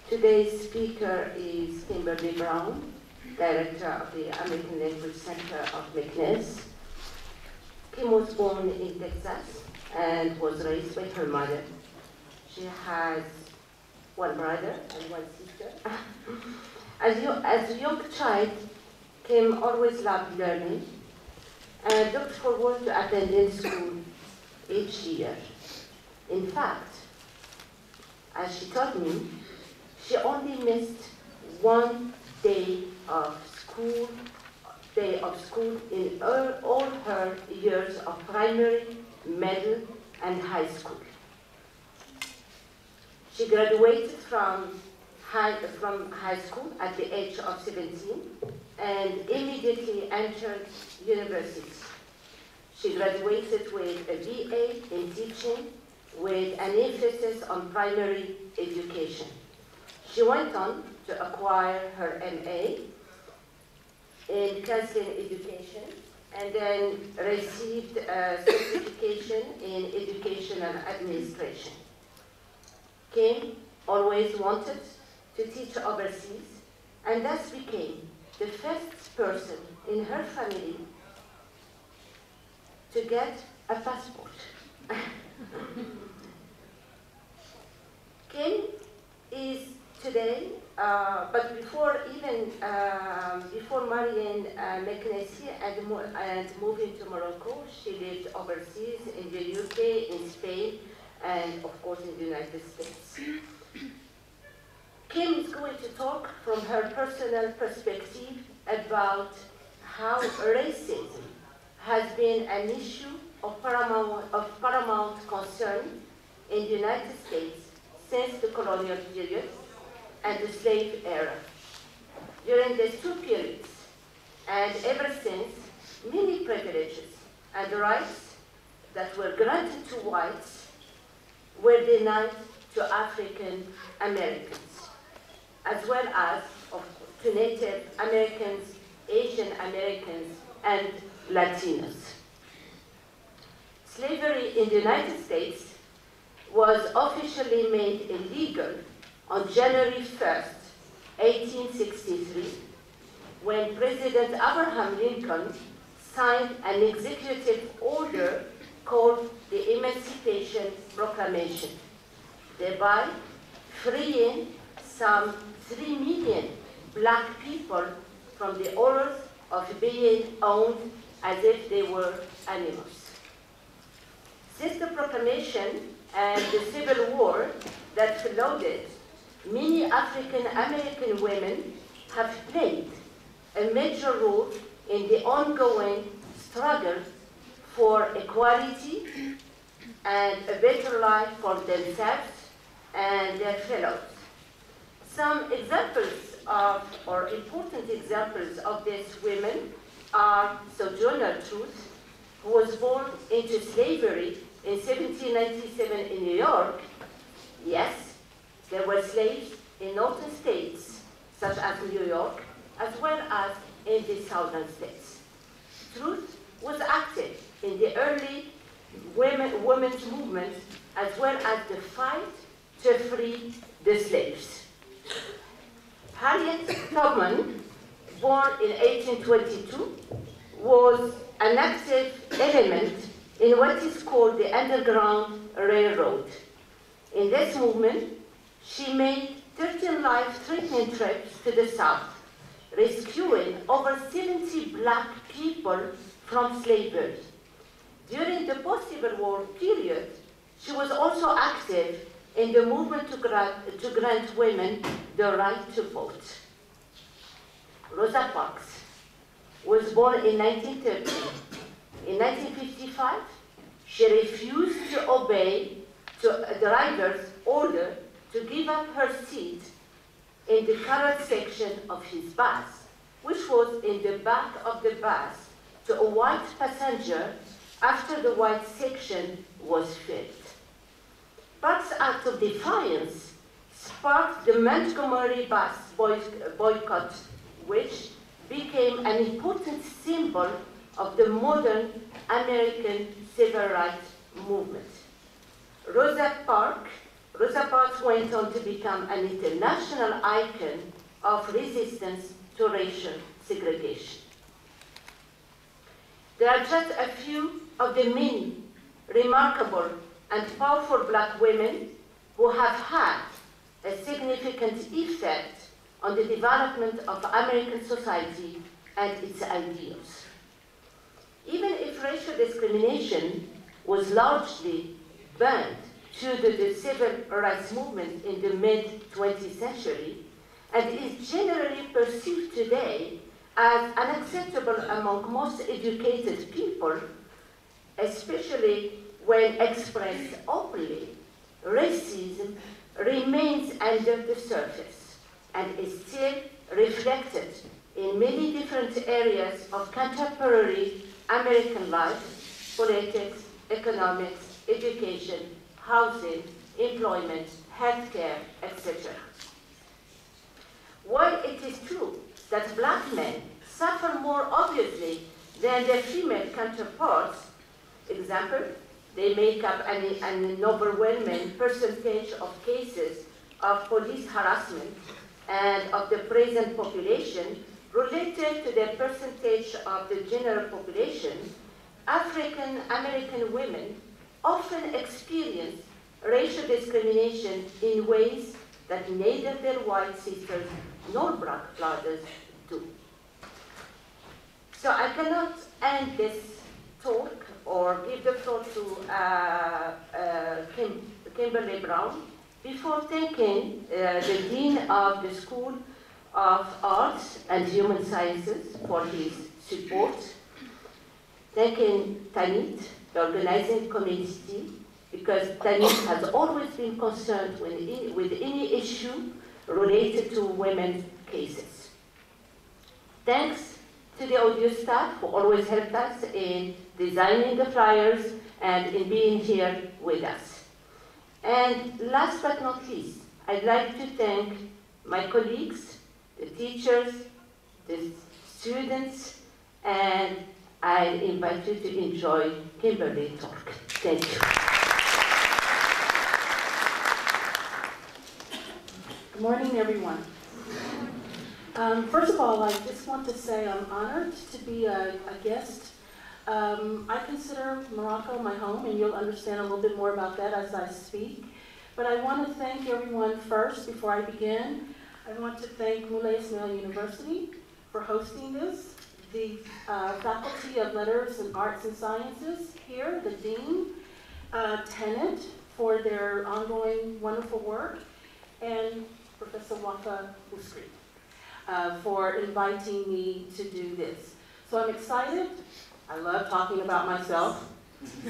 Today's speaker is Kymberly Brown, Director of the American Language Center of Matinée. Kim was born in Texas and was raised by her mother. She has one brother and one sister. As a young child, Kim always loved learning and looked forward to attending school each year. In fact, as she told me, she only missed one day of school in all her years of primary, middle, and high school. She graduated from high school at the age of 17 and immediately entered university. She graduated with a BA in teaching with an emphasis on primary education. She went on to acquire her MA in counseling education and then received a certification in education and administration. Kim always wanted to teach overseas and thus became the first person in her family to get a passport. Kim is today, but before marrying Matinée and moving to Morocco, she lived overseas in the UK, in Spain, and of course in the United States. Kim is going to talk from her personal perspective about how racism has been an issue of paramount concern in the United States since the colonial period and the slave era. During these two periods, and ever since, many privileges and rights that were granted to whites were denied to African Americans, as well as to Native Americans, Asian Americans, and Latinos. Slavery in the United States was officially made illegal on January 1st, 1863, when President Abraham Lincoln signed an executive order called the Emancipation Proclamation, thereby freeing some 3 million black people from the horrors of being owned as if they were animals. Since the proclamation and the Civil War that followed it, many African American women have played a major role in the ongoing struggle for equality and a better life for themselves and their fellows. Some examples or important examples of these women are Sojourner Truth, who was born into slavery in 1797 in New York. Yes, there were slaves in northern states, such as New York, as well as in the southern states. Truth was active in the early women's movement, as well as the fight to free the slaves. Harriet Tubman, born in 1822, was an active element in what is called the Underground Railroad. In this movement, she made 13 life-threatening trips to the South, rescuing over 70 black people from slavery. During the post-Civil War period, she was also active in the movement to grant women the right to vote. Rosa Parks was born in 1930. In 1955, she refused to obey a driver's order to give up her seat in the colored section of his bus, which was in the back of the bus, to a white passenger after the white section was filled. Park's act of defiance sparked the Montgomery bus boycott, which became an important symbol of the modern American civil rights movement. Rosa Rosa Parks went on to become an international icon of resistance to racial segregation. There are just a few of the many remarkable and powerful Black women who have had a significant effect on the development of American society and its ideals. Even if racial discrimination was largely banned due to the civil rights movement in the mid-20th century, and is generally perceived today as unacceptable among most educated people, especially when expressed openly, racism remains under the surface and is still reflected in many different areas of contemporary American life: politics, economics, education, housing, employment, healthcare, etc. While it is true that Black men suffer more obviously than their female counterparts, example, they make up an overwhelming percentage of cases of police harassment and of the present population related to the percentage of the general population, African American women often experience racial discrimination in ways that neither their white sisters nor Black brothers do. So I cannot end this talk or give the floor to Kymberly Brown before thanking the Dean of the School of Arts and Human Sciences for his support, thanking Tanit, the organizing committee, because Tanit has always been concerned with any issue related to women's cases. Thanks to the audio staff who always helped us in designing the flyers and in being here with us. And last but not least, I'd like to thank my colleagues, the teachers, the students, and I invite you to enjoy Kymberly's talk. Thank you. Good morning, everyone. First of all, I just want to say I'm honored to be a guest. I consider Morocco my home, and you'll understand a little bit more about that as I speak. But I want to thank everyone first before I begin. I want to thank Moulay Ismail University for hosting this, the Faculty of Letters and Arts and Sciences here, the Dean, Tenet for their ongoing wonderful work, and Professor Wafa Bouskri for inviting me to do this. So I'm excited. I love talking about myself.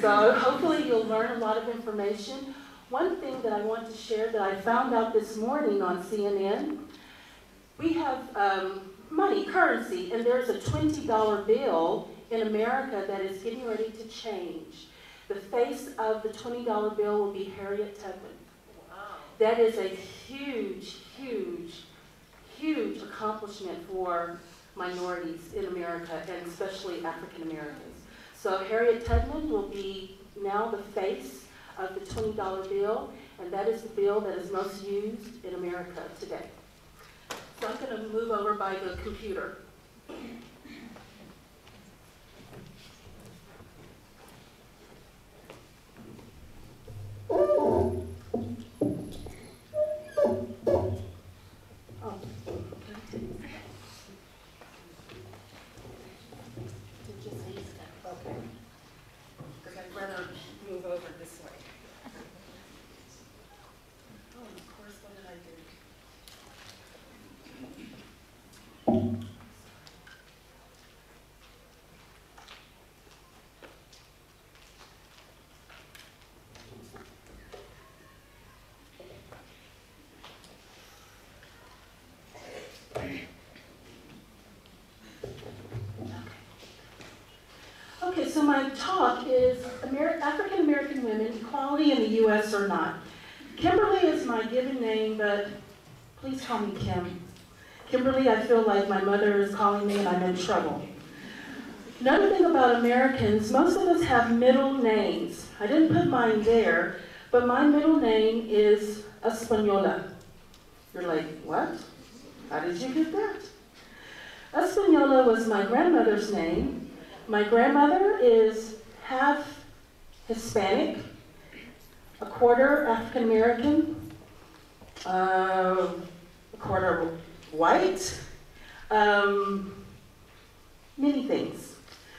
So hopefully you'll learn a lot of information. One thing that I want to share that I found out this morning on CNN, we have money, currency, and there's a $20 bill in America that is getting ready to change. The face of the $20 bill will be Harriet Tubman. That is a huge, huge, huge accomplishment for minorities in America, and especially African Americans. So Harriet Tubman will be now the face of the $20 bill, and that is the bill that is most used in America today. So I'm going to move over by the computer. Okay, so my talk is African American women, equality in the U.S. or not. Kymberly is my given name, but please call me Kim. Kymberly, I feel like my mother is calling me and I'm in trouble. Another thing about Americans, most of us have middle names. I didn't put mine there, But my middle name is Española. You're like, what? How did you get that? Española was my grandmother's name. My grandmother is half Hispanic, a quarter African American, a quarter white, many things.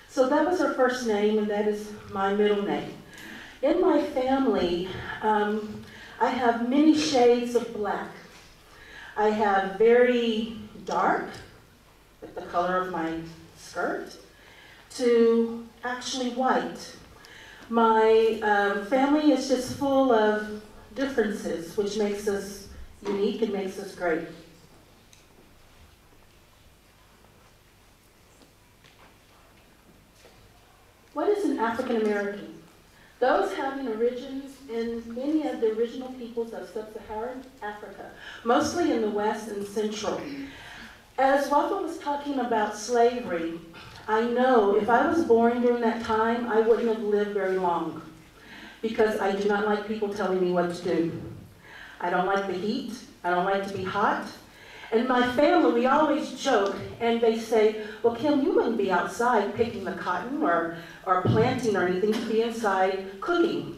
So that was her first name, and that is my middle name. In my family, I have many shades of black. I have very dark, like the color of my skirt, to actually white. My family is just full of differences, which makes us unique and makes us great. What is an African American? Those having origins in many of the original peoples of sub-Saharan Africa, mostly in the West and Central. As Wafa was talking about slavery, I know if I was born during that time, I wouldn't have lived very long, because I do not like people telling me what to do. I don't like the heat. I don't like to be hot. And my family, we always joke, and they say, well, Kim, you wouldn't be outside picking the cotton or planting or anything, to be inside cooking.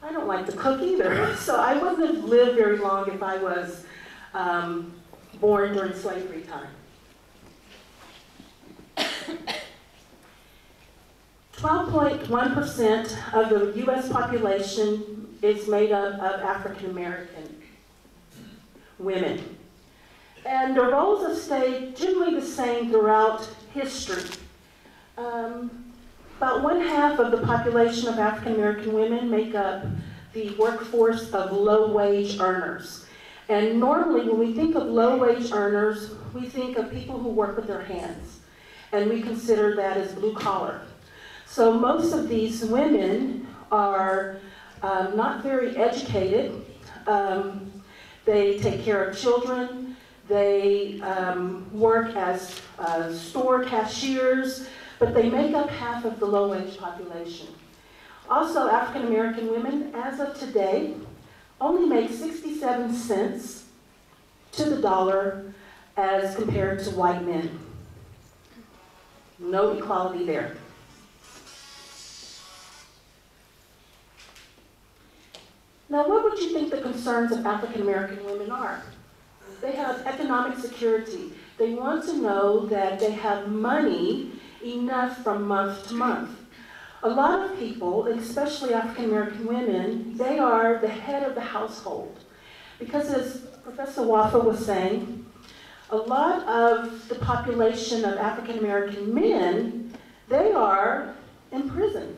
I don't like to cook either, so I wouldn't have lived very long if I was born during slavery time. 12.1% of the U.S. population is made up of African American women. And the roles have stayed generally the same throughout history. About 1/2 of the population of African American women make up the workforce of low-wage earners. And normally when we think of low-wage earners, we think of people who work with their hands. And we consider that as blue collar. So most of these women are not very educated. They take care of children. They work as store cashiers, but they make up half of the low-wage population. Also, African American women, as of today, only make 67 cents to the dollar as compared to white men. No equality there. Now, what would you think the concerns of African American women are? They have economic security. They want to know that they have money enough from month to month. A lot of people, especially African American women, they are the head of the household. Because as Professor Wafa was saying, a lot of the population of African American men, they are in prison.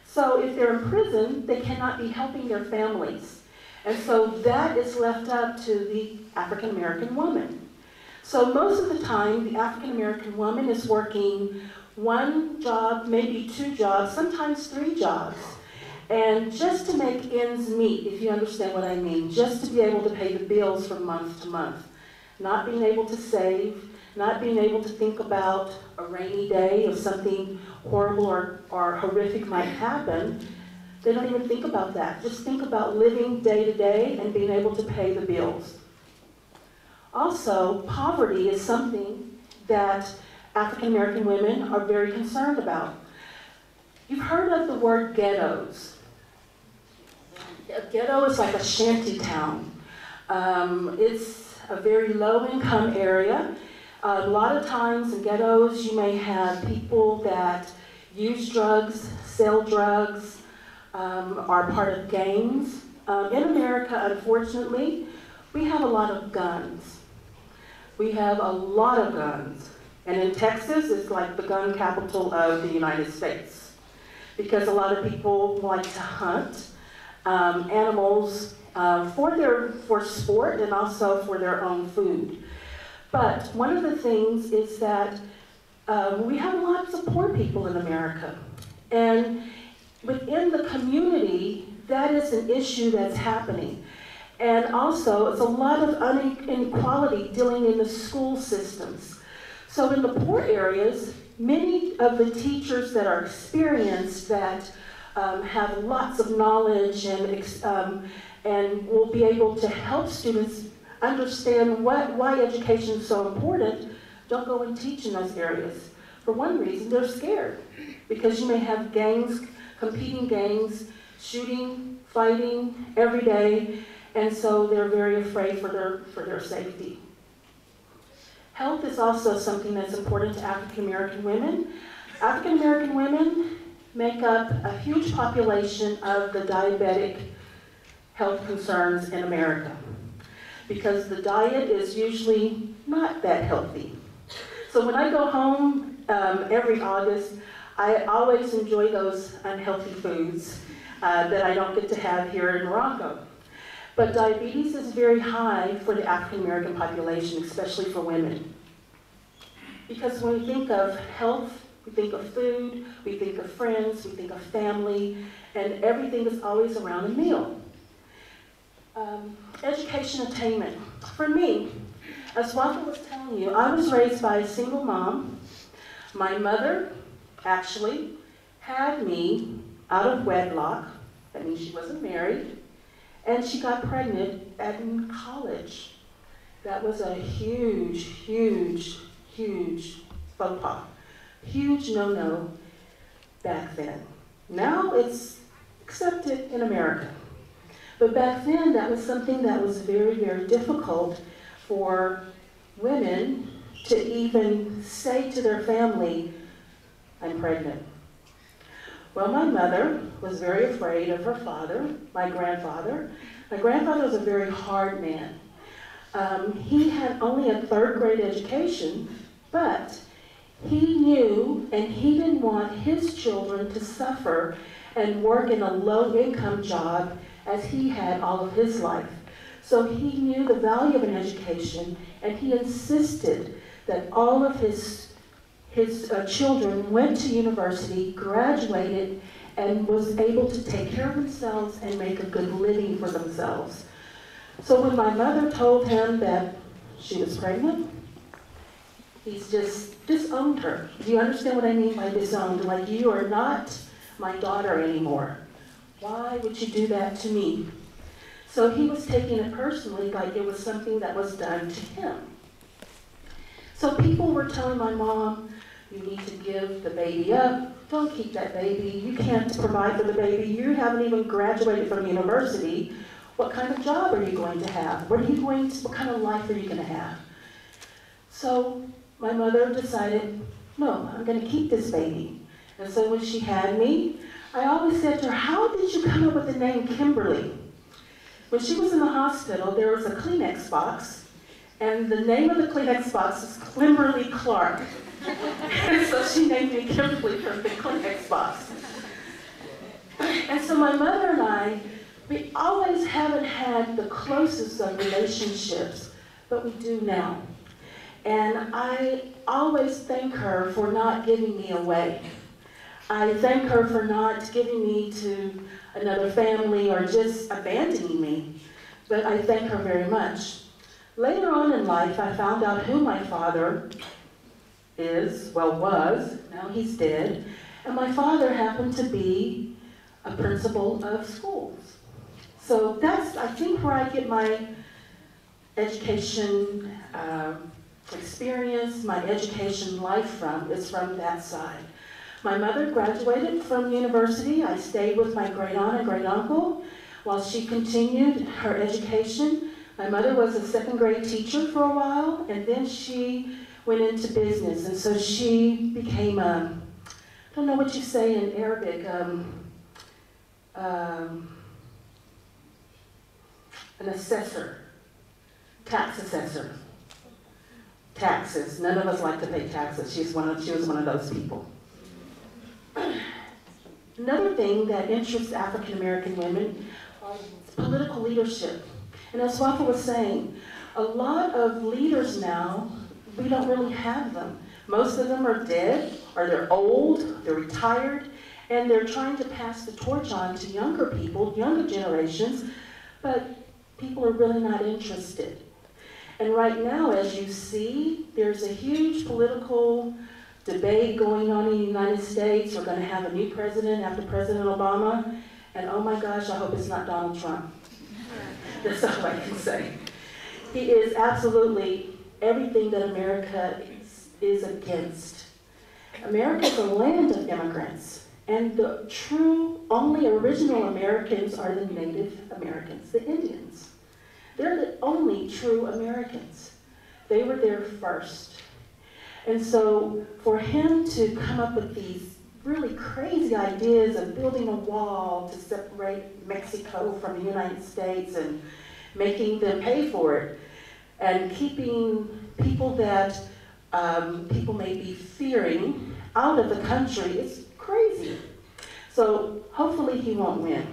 So if they're in prison, they cannot be helping their families. And so that is left up to the African American woman. So most of the time, the African American woman is working one job, maybe two jobs, sometimes three jobs. And just to make ends meet, if you understand what I mean, just to be able to pay the bills from month to month. Not being able to save, not being able to think about a rainy day if something horrible or horrific might happen. They don't even think about that. Just think about living day to day and being able to pay the bills. Also, poverty is something that African American women are very concerned about. You've heard of the word ghettos. A ghetto is like a shanty town. It's a very low-income area. A lot of times in ghettos, you may have people that use drugs, sell drugs, are part of gangs. In America, unfortunately, we have a lot of guns. We have a lot of guns. And in Texas, it's like the gun capital of the United States. Because a lot of people like to hunt animals for sport and also for their own food. But one of the things is that we have lots of poor people in America. And within the community, that is an issue that's happening. And also, it's a lot of inequality dealing in the school systems. So in the poor areas, many of the teachers that are experienced that have lots of knowledge and will be able to help students understand why education is so important, don't go and teach in those areas. For one reason, they're scared, because you may have gangs, competing gangs, shooting, fighting every day, and so they're very afraid for their safety. Health is also something that's important to African American women. African American women make up a huge population of the diabetic health concerns in America, because the diet is usually not that healthy. So when I go home every August, I always enjoy those unhealthy foods that I don't get to have here in Morocco. But diabetes is very high for the African American population, especially for women. Because when we think of health, we think of food, we think of friends, we think of family, and everything is always around a meal. Education attainment. For me, as Wafa was telling you, I was raised by a single mom. My mother actually had me out of wedlock. That means she wasn't married. And she got pregnant in college. That was a huge, huge, huge faux pas. Huge no-no back then. Now it's accepted in America. But back then, that was something that was very, very difficult for women to even say to their family, I'm pregnant. Well, my mother was very afraid of her father, my grandfather. My grandfather was a very hard man. He had only a third-grade education, but he knew and he didn't want his children to suffer and work in a low-income job as he had all of his life. So he knew the value of an education, and he insisted that all of his children went to university, graduated, and was able to take care of themselves and make a good living for themselves. So when my mother told him that she was pregnant, he's just disowned her. Do you understand what I mean by disowned? Like, you are not my daughter anymore. Why would you do that to me? So he was taking it personally, like it was something that was done to him. So people were telling my mom, you need to give the baby up. Don't keep that baby. You can't provide for the baby. You haven't even graduated from university. What kind of job are you going to have? What kind of life are you going to have? So my mother decided, no, I'm going to keep this baby. And so when she had me, I always said to her, how did you come up with the name Kymberly? When she was in the hospital, there was a Kleenex box, and the name of the Kleenex box is Kymberly Clark. And so she named me Kymberly from the Kleenex box. And so my mother and I, we always haven't had the closest of relationships, but we do now. And I always thank her for not giving me away. I thank her for not giving me to another family or just abandoning me, but I thank her very much. Later on in life, I found out who my father was, now he's dead, and my father happened to be a principal of schools. So that's, I think, where I get my education experience, my education life from, is from that side. My mother graduated from university. I stayed with my great aunt and great uncle while she continued her education. My mother was a second grade teacher for a while, and then she went into business. And so she became I don't know what you say in Arabic, an assessor, tax assessor. Taxes. None of us like to pay taxes. She was one of those people. Another thing that interests African American women is political leadership. And as Wafa was saying, a lot of leaders now, we don't really have them. Most of them are dead, or they're old, they're retired, and they're trying to pass the torch on to younger people, younger generations, but people are really not interested. And right now, as you see, there's a huge political debate going on in the United States. We're going to have a new president after President Obama. And oh my gosh, I hope it's not Donald Trump. That's all I can say. He is absolutely everything that America is against. America is a land of immigrants. And the true, only original Americans are the Native Americans, the Indians. They're the only true Americans. They were there first. And so for him to come up with these really crazy ideas of building a wall to separate Mexico from the United States and making them pay for it, and keeping people that people may be fearing out of the country is crazy. So hopefully he won't win.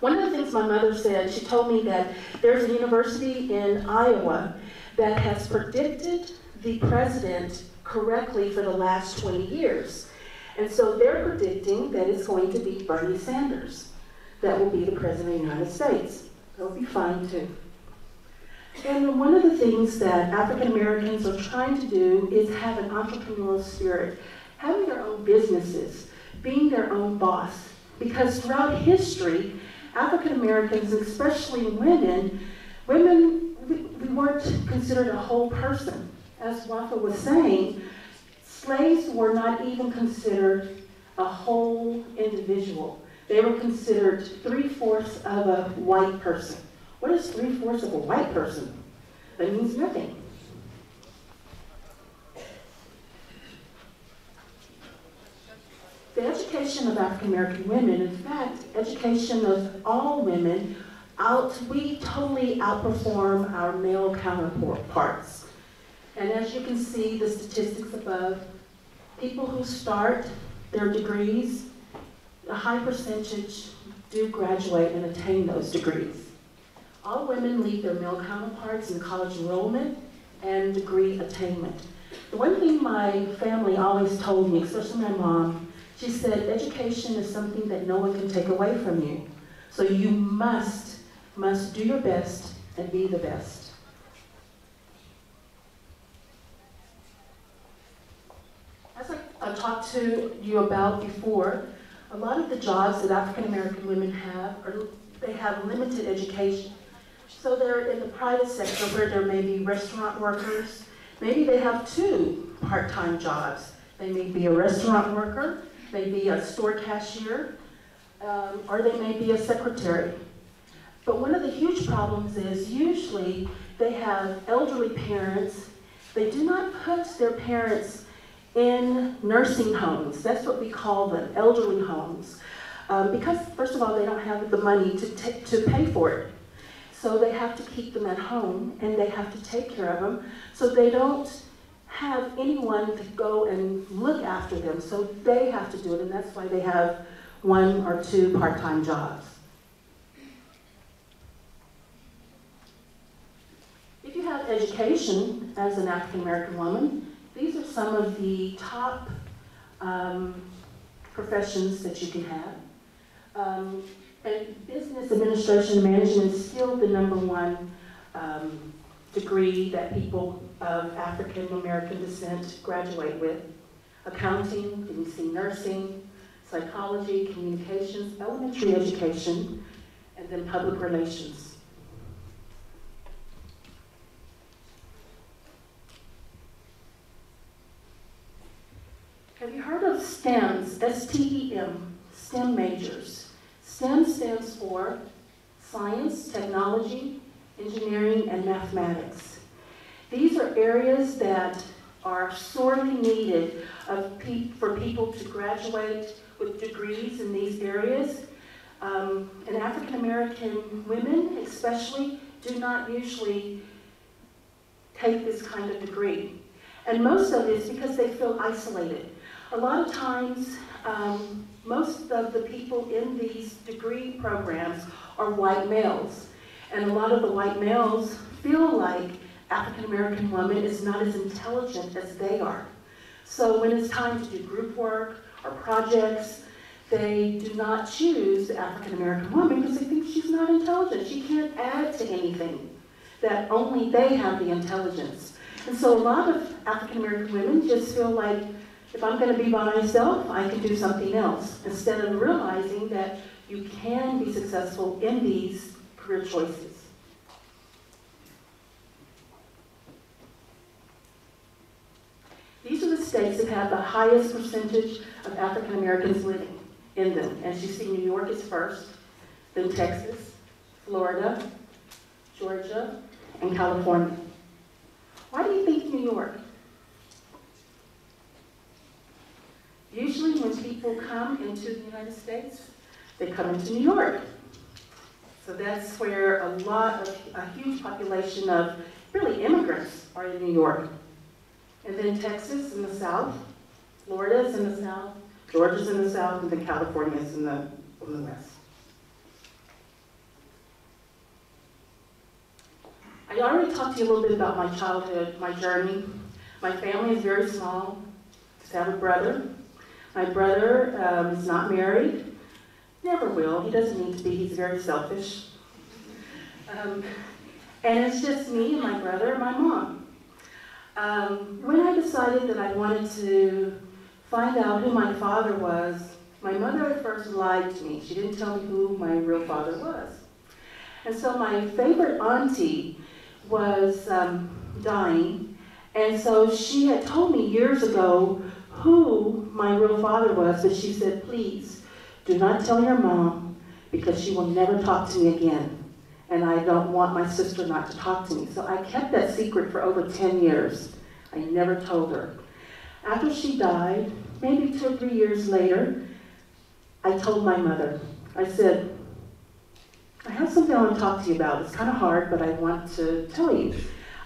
One of the things my mother said, she told me that there's a university in Iowa that has predicted the president correctly for the last 20 years. And so they're predicting that it's going to be Bernie Sanders that will be the president of the United States. That'll be fine too. And one of the things that African Americans are trying to do is have an entrepreneurial spirit, having their own businesses, being their own boss. Because throughout history, African Americans, especially women, we weren't considered a whole person. As Wafa was saying, slaves were not even considered a whole individual. They were considered 3/4 of a white person. What is 3/4 of a white person? That means nothing. The education of African American women, in fact, education of all women, we totally outperform our male counterparts. And as you can see, the statistics above, people who start their degrees, a high percentage do graduate and attain those degrees. All women lead their male counterparts in college enrollment and degree attainment. The one thing my family always told me, especially my mom, she said, education is something that no one can take away from you. So you must do your best and be the best. As I talked to you about before, a lot of the jobs that African American women have, they have limited education. So they're in the private sector where there may be restaurant workers. Maybe they have 2 part-time jobs. They may be a restaurant worker, maybe a store cashier, or they may be a secretary. But one of the huge problems is usually they have elderly parents. They do not put their parents in nursing homes. That's what we call them, elderly homes. Because first of all, they don't have the money to pay for it. So they have to keep them at home and they have to take care of them. So they don't have anyone to go and look after them. So they have to do it, and that's why they have 1 or 2 part-time jobs. If you have education as an African American woman, these are some of the top professions that you can have. And business administration and management is still the #1 degree that people of African American descent graduate with. Accounting, you can see nursing, psychology, communications, elementary education, and then public relations. Have you heard of STEMs, S-T-E-M, STEM majors? STEM stands for science, technology, engineering, and mathematics. These are areas that are sorely needed for people to graduate with degrees in these areas. And African American women, especially, do not usually take this kind of degree. And most of it is because they feel isolated. A lot of times, most of the people in these degree programs are white males. And a lot of the white males feel like African American woman is not as intelligent as they are. So when it's time to do group work or projects, they do not choose the African American woman because they think she's not intelligent. She can't add to anything, that only they have the intelligence. And so a lot of African American women just feel like, if I'm going to be by myself, I can do something else, instead of realizing that you can be successful in these career choices. These are the states that have the highest percentage of African Americans living in them. As you see, New York is first, then Texas, Florida, Georgia, and California. Why do you think New York? Usually when people come into the United States, they come into New York. So that's where a huge population of really immigrants are in New York. And then Texas in the south, Florida's in the south, Georgia's in the south, and then California's in the west. I already talked to you a little bit about my childhood, my journey. My family is very small. I just have a brother. My brother is not married, never will. He doesn't need to be, he's very selfish. And it's just me and my brother and my mom. When I decided that I wanted to find out who my father was, my mother at first lied to me. She didn't tell me who my real father was. And so my favorite auntie was dying, and so she had told me years ago who my real father was, but she said, please, do not tell your mom, because she will never talk to me again. And I don't want my sister not to talk to me. So I kept that secret for over 10 years. I never told her. After she died, maybe 2 or 3 years later, I told my mother. I said, I have something I want to talk to you about. It's kind of hard, but I want to tell you.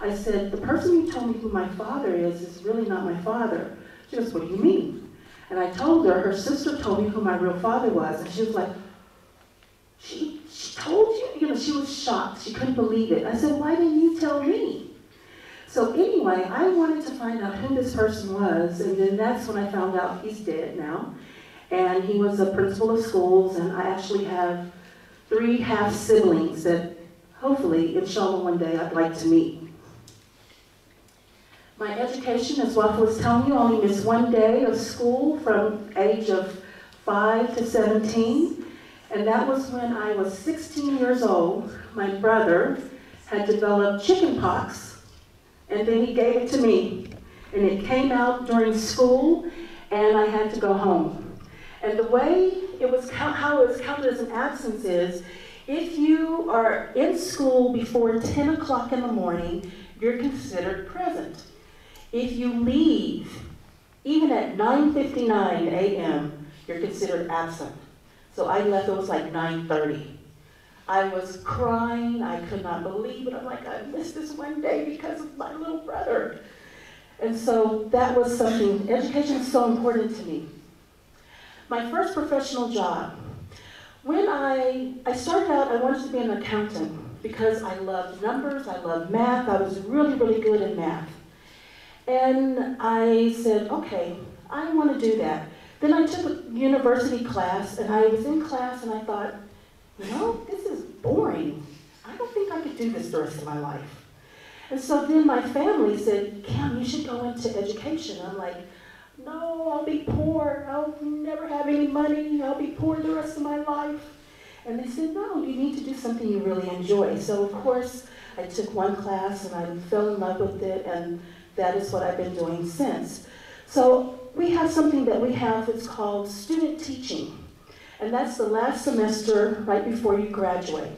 I said, the person you told me who my father is really not my father. She goes, what do you mean? And I told her sister told me who my real father was. And she was like, she told you? You know, she was shocked. She couldn't believe it. I said, why didn't you tell me? So anyway, I wanted to find out who this person was. And then that's when I found out he's dead now. And he was a principal of schools. And I actually have 3 half-siblings that hopefully, inshallah, one day I'd like to meet. My education, as Wafa was telling you, only missed 1 day of school from age of 5 to 17. And that was when I was 16 years old. My brother had developed chicken pox, and then he gave it to me. And it came out during school, and I had to go home. And the way it was, how it was counted as an absence is, if you are in school before 10 o'clock in the morning, you're considered present. If you leave, even at 9:59 a.m., you're considered absent. So I left, it was like 9:30. I was crying, I could not believe it. I'm like, I missed this 1 day because of my little brother. And so that was something, education is so important to me. My first professional job. When I started out, I wanted to be an accountant because I loved numbers, I loved math, I was really, really good at math. And I said, okay, I want to do that. Then I took a university class, and I was in class, and I thought, you know, this is boring. I don't think I could do this the rest of my life. And so then my family said, Kim, you should go into education. I'm like, no, I'll be poor. I'll never have any money. I'll be poor the rest of my life. And they said, no, you need to do something you really enjoy. So of course, I took one class, and I fell in love with it, and that is what I've been doing since. So we have something that we have, it's called student teaching. And that's the last semester right before you graduate.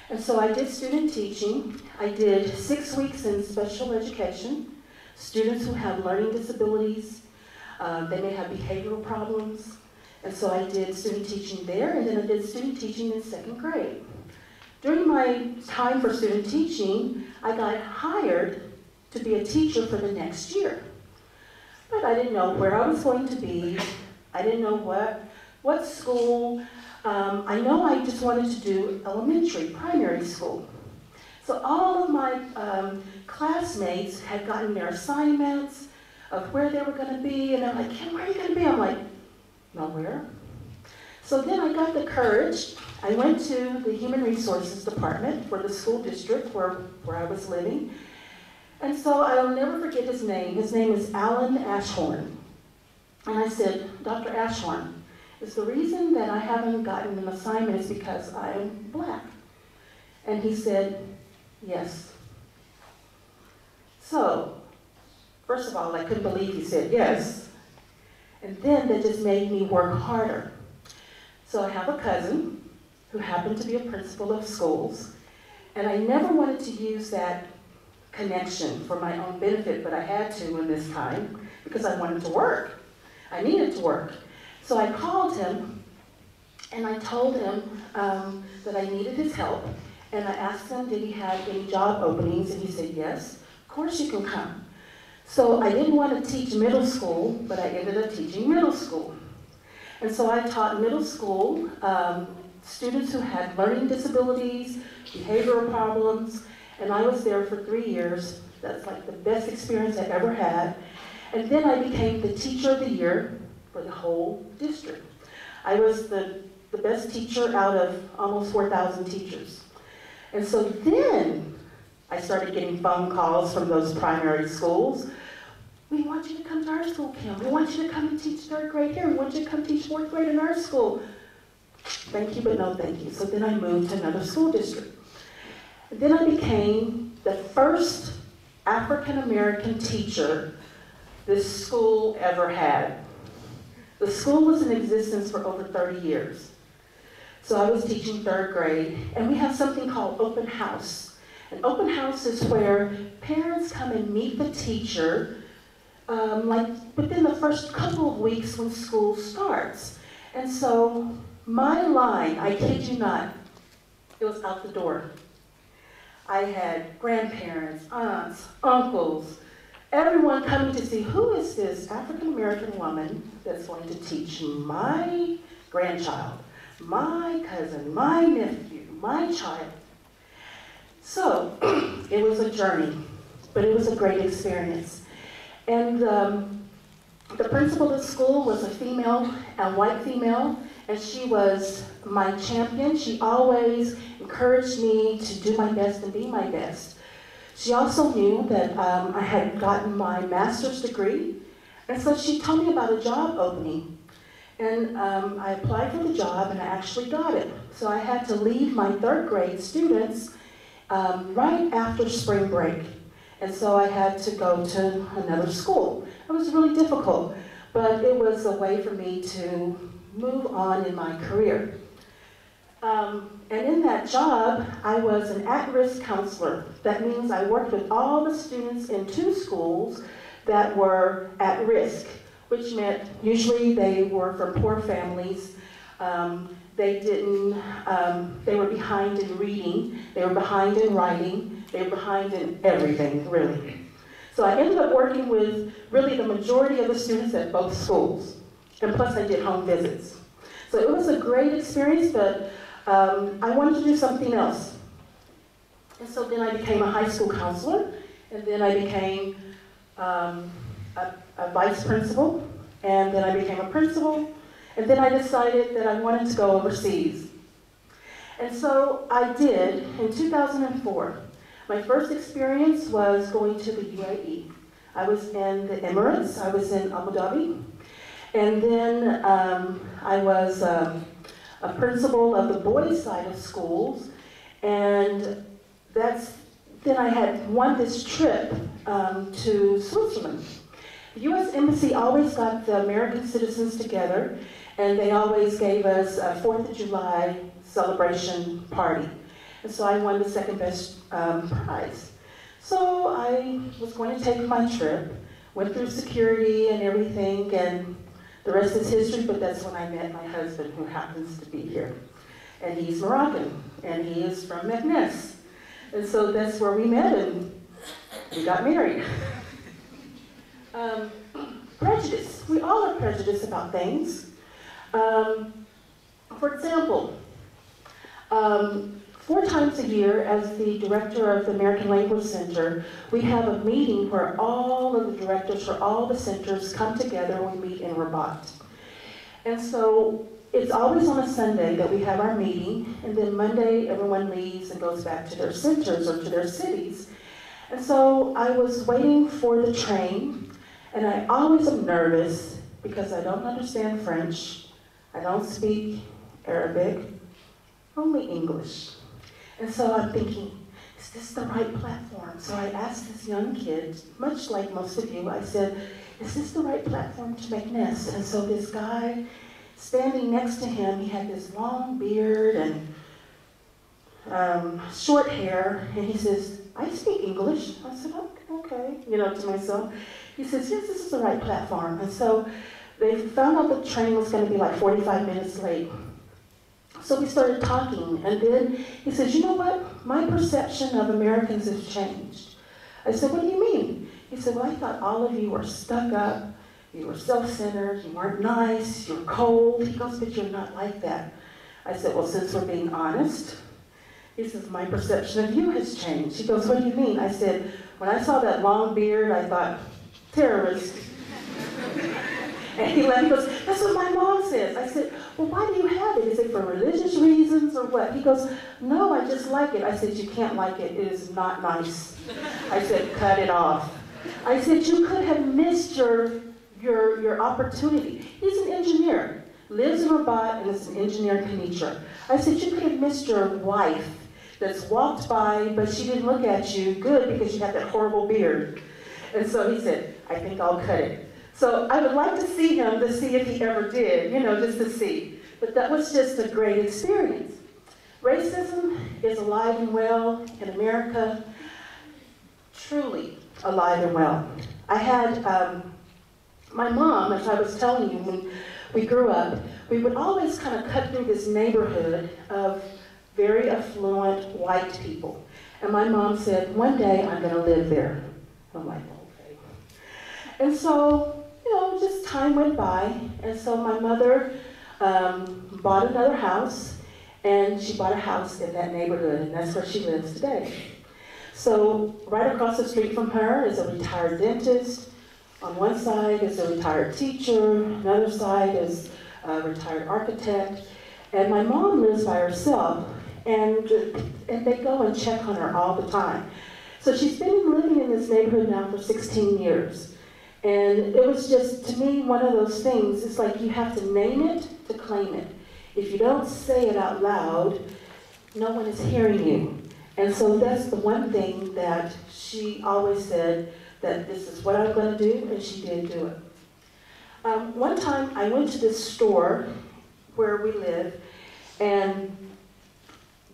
And so I did student teaching. I did 6 weeks in special education. Students who have learning disabilities, they may have behavioral problems. And so I did student teaching there, and then I did student teaching in 2nd grade. During my time for student teaching, I got hired to be a teacher for the next year. But I didn't know where I was going to be. I didn't know what school. I know I just wanted to do elementary, primary school. So all of my classmates had gotten their assignments of where they were going to be, and they're like, Kim, where are you going to be? I'm like, nowhere. So then I got the courage. I went to the Human Resources Department for the school district where I was living. And so I'll never forget his name. His name is Alan Ashhorn. And I said, Dr. Ashhorn, is the reason that I haven't gotten an assignment is because I am black? And he said, yes. So, first of all, I couldn't believe he said yes. And then that just made me work harder. So I have a cousin who happened to be a principal of schools, and I never wanted to use that connection for my own benefit, but I had to in this time because I wanted to work. I needed to work. So I called him and I told him that I needed his help, and I asked him, did he have any job openings, and he said, yes, of course you can come. So I didn't want to teach middle school, but I ended up teaching middle school. And so I taught middle school students who had learning disabilities, behavioral problems, and I was there for 3 years. That's like the best experience I ever had. And then I became the teacher of the year for the whole district. I was the best teacher out of almost 4,000 teachers. And so then I started getting phone calls from those primary schools. We want you to come to our school, Kim. We want you to come and teach 3rd grade here. We want you to come teach 4th grade in our school. Thank you, but no thank you. So then I moved to another school district. And then I became the first African-American teacher this school ever had. The school was in existence for over 30 years. So I was teaching 3rd grade, and we have something called open house. An open house is where parents come and meet the teacher like within the first couple of weeks when school starts. And so my line, I kid you not, it was out the door. I had grandparents, aunts, uncles, everyone coming to see who is this African-American woman that's going to teach my grandchild, my cousin, my nephew, my child. So it was a journey, but it was a great experience. And the principal of the school was a female, a white female, and she was my champion. She always encouraged me to do my best and be my best. She also knew that I had gotten my master's degree, and so she told me about a job opening. And I applied for the job, and I actually got it. So I had to leave my 3rd grade students right after spring break. And so I had to go to another school. It was really difficult, but it was a way for me to move on in my career. And in that job, I was an at-risk counselor. That means I worked with all the students in 2 schools that were at risk, which meant usually they were from poor families. They were behind in reading, they were behind in writing, they were behind in everything, really. So I ended up working with really the majority of the students at both schools. And plus I did home visits. So it was a great experience, but I wanted to do something else. And so then I became a high school counselor, and then I became a vice principal, and then I became a principal, and then I decided that I wanted to go overseas. And so I did in 2004. My first experience was going to the UAE. I was in the Emirates, I was in Abu Dhabi, and then I was a principal of the boys' side of schools, and then I had won this trip to Switzerland. The U.S. Embassy always got the American citizens together, and they always gave us a 4th of July celebration party. And so I won the 2nd best prize. So I was going to take my trip, went through security and everything, and the rest is history, but that's when I met my husband, who happens to be here. And he's Moroccan, and he is from Meknes. And so that's where we met, and we got married. Prejudice. We all are prejudiced about things. For example, 4 times a year, as the director of the American Language Center, we have a meeting where all of the directors for all the centers come together and we meet in Rabat. And so it's always on a Sunday that we have our meeting, and then Monday everyone leaves and goes back to their centers or to their cities. And so I was waiting for the train, and I always am nervous because I don't understand French, I don't speak Arabic, only English. And so I'm thinking, is this the right platform? So I asked this young kid, much like most of you, I said, is this the right platform to make nests? And so this guy standing next to him, he had this long beard and short hair, and he says, I speak English. I said, okay, to myself. He says, yes, this is the right platform. And so they found out the train was going to be like 45 minutes late. So we started talking, and then he says, you know what? My perception of Americans has changed. I said, what do you mean? He said, well, I thought all of you were stuck up, you were self-centered, you weren't nice, you were cold. He goes, but you're not like that. I said, well, since we're being honest, he says, my perception of you has changed. He goes, what do you mean? I said, when I saw that long beard, I thought, terrorist. And he laughed, he goes, that's what my mom says. I said, well, why do you have it? Is it for religious reasons or what? He goes, no, I just like it. I said, you can't like it. It is not nice. I said, cut it off. I said, you could have missed your opportunity. He's an engineer, lives in Rabat, and is an engineer in Kenitra. I said, you could have missed your wife that's walked by, but she didn't look at you good because you had that horrible beard. And so he said, I think I'll cut it. So I would like to see him to see if he ever did, just to see. But that was just a great experience. Racism is alive and well in America, truly alive and well. I had my mom, as I was telling you, when we grew up, we would always kind of cut through this neighborhood of very affluent white people. And my mom said, one day I'm going to live there. I'm like, okay. And so, just time went by, and so my mother bought another house, and she bought a house in that neighborhood, and that's where she lives today. So right across the street from her is a retired dentist. On one side is a retired teacher, another side is a retired architect, and my mom lives by herself, and they go and check on her all the time. So she's been living in this neighborhood now for 16 years. And it was just, to me, one of those things. It's like you have to name it to claim it. If you don't say it out loud, no one is hearing you. And so that's the one thing that she always said, that this is what I'm going to do, and she did do it. One time I went to this store where we live, and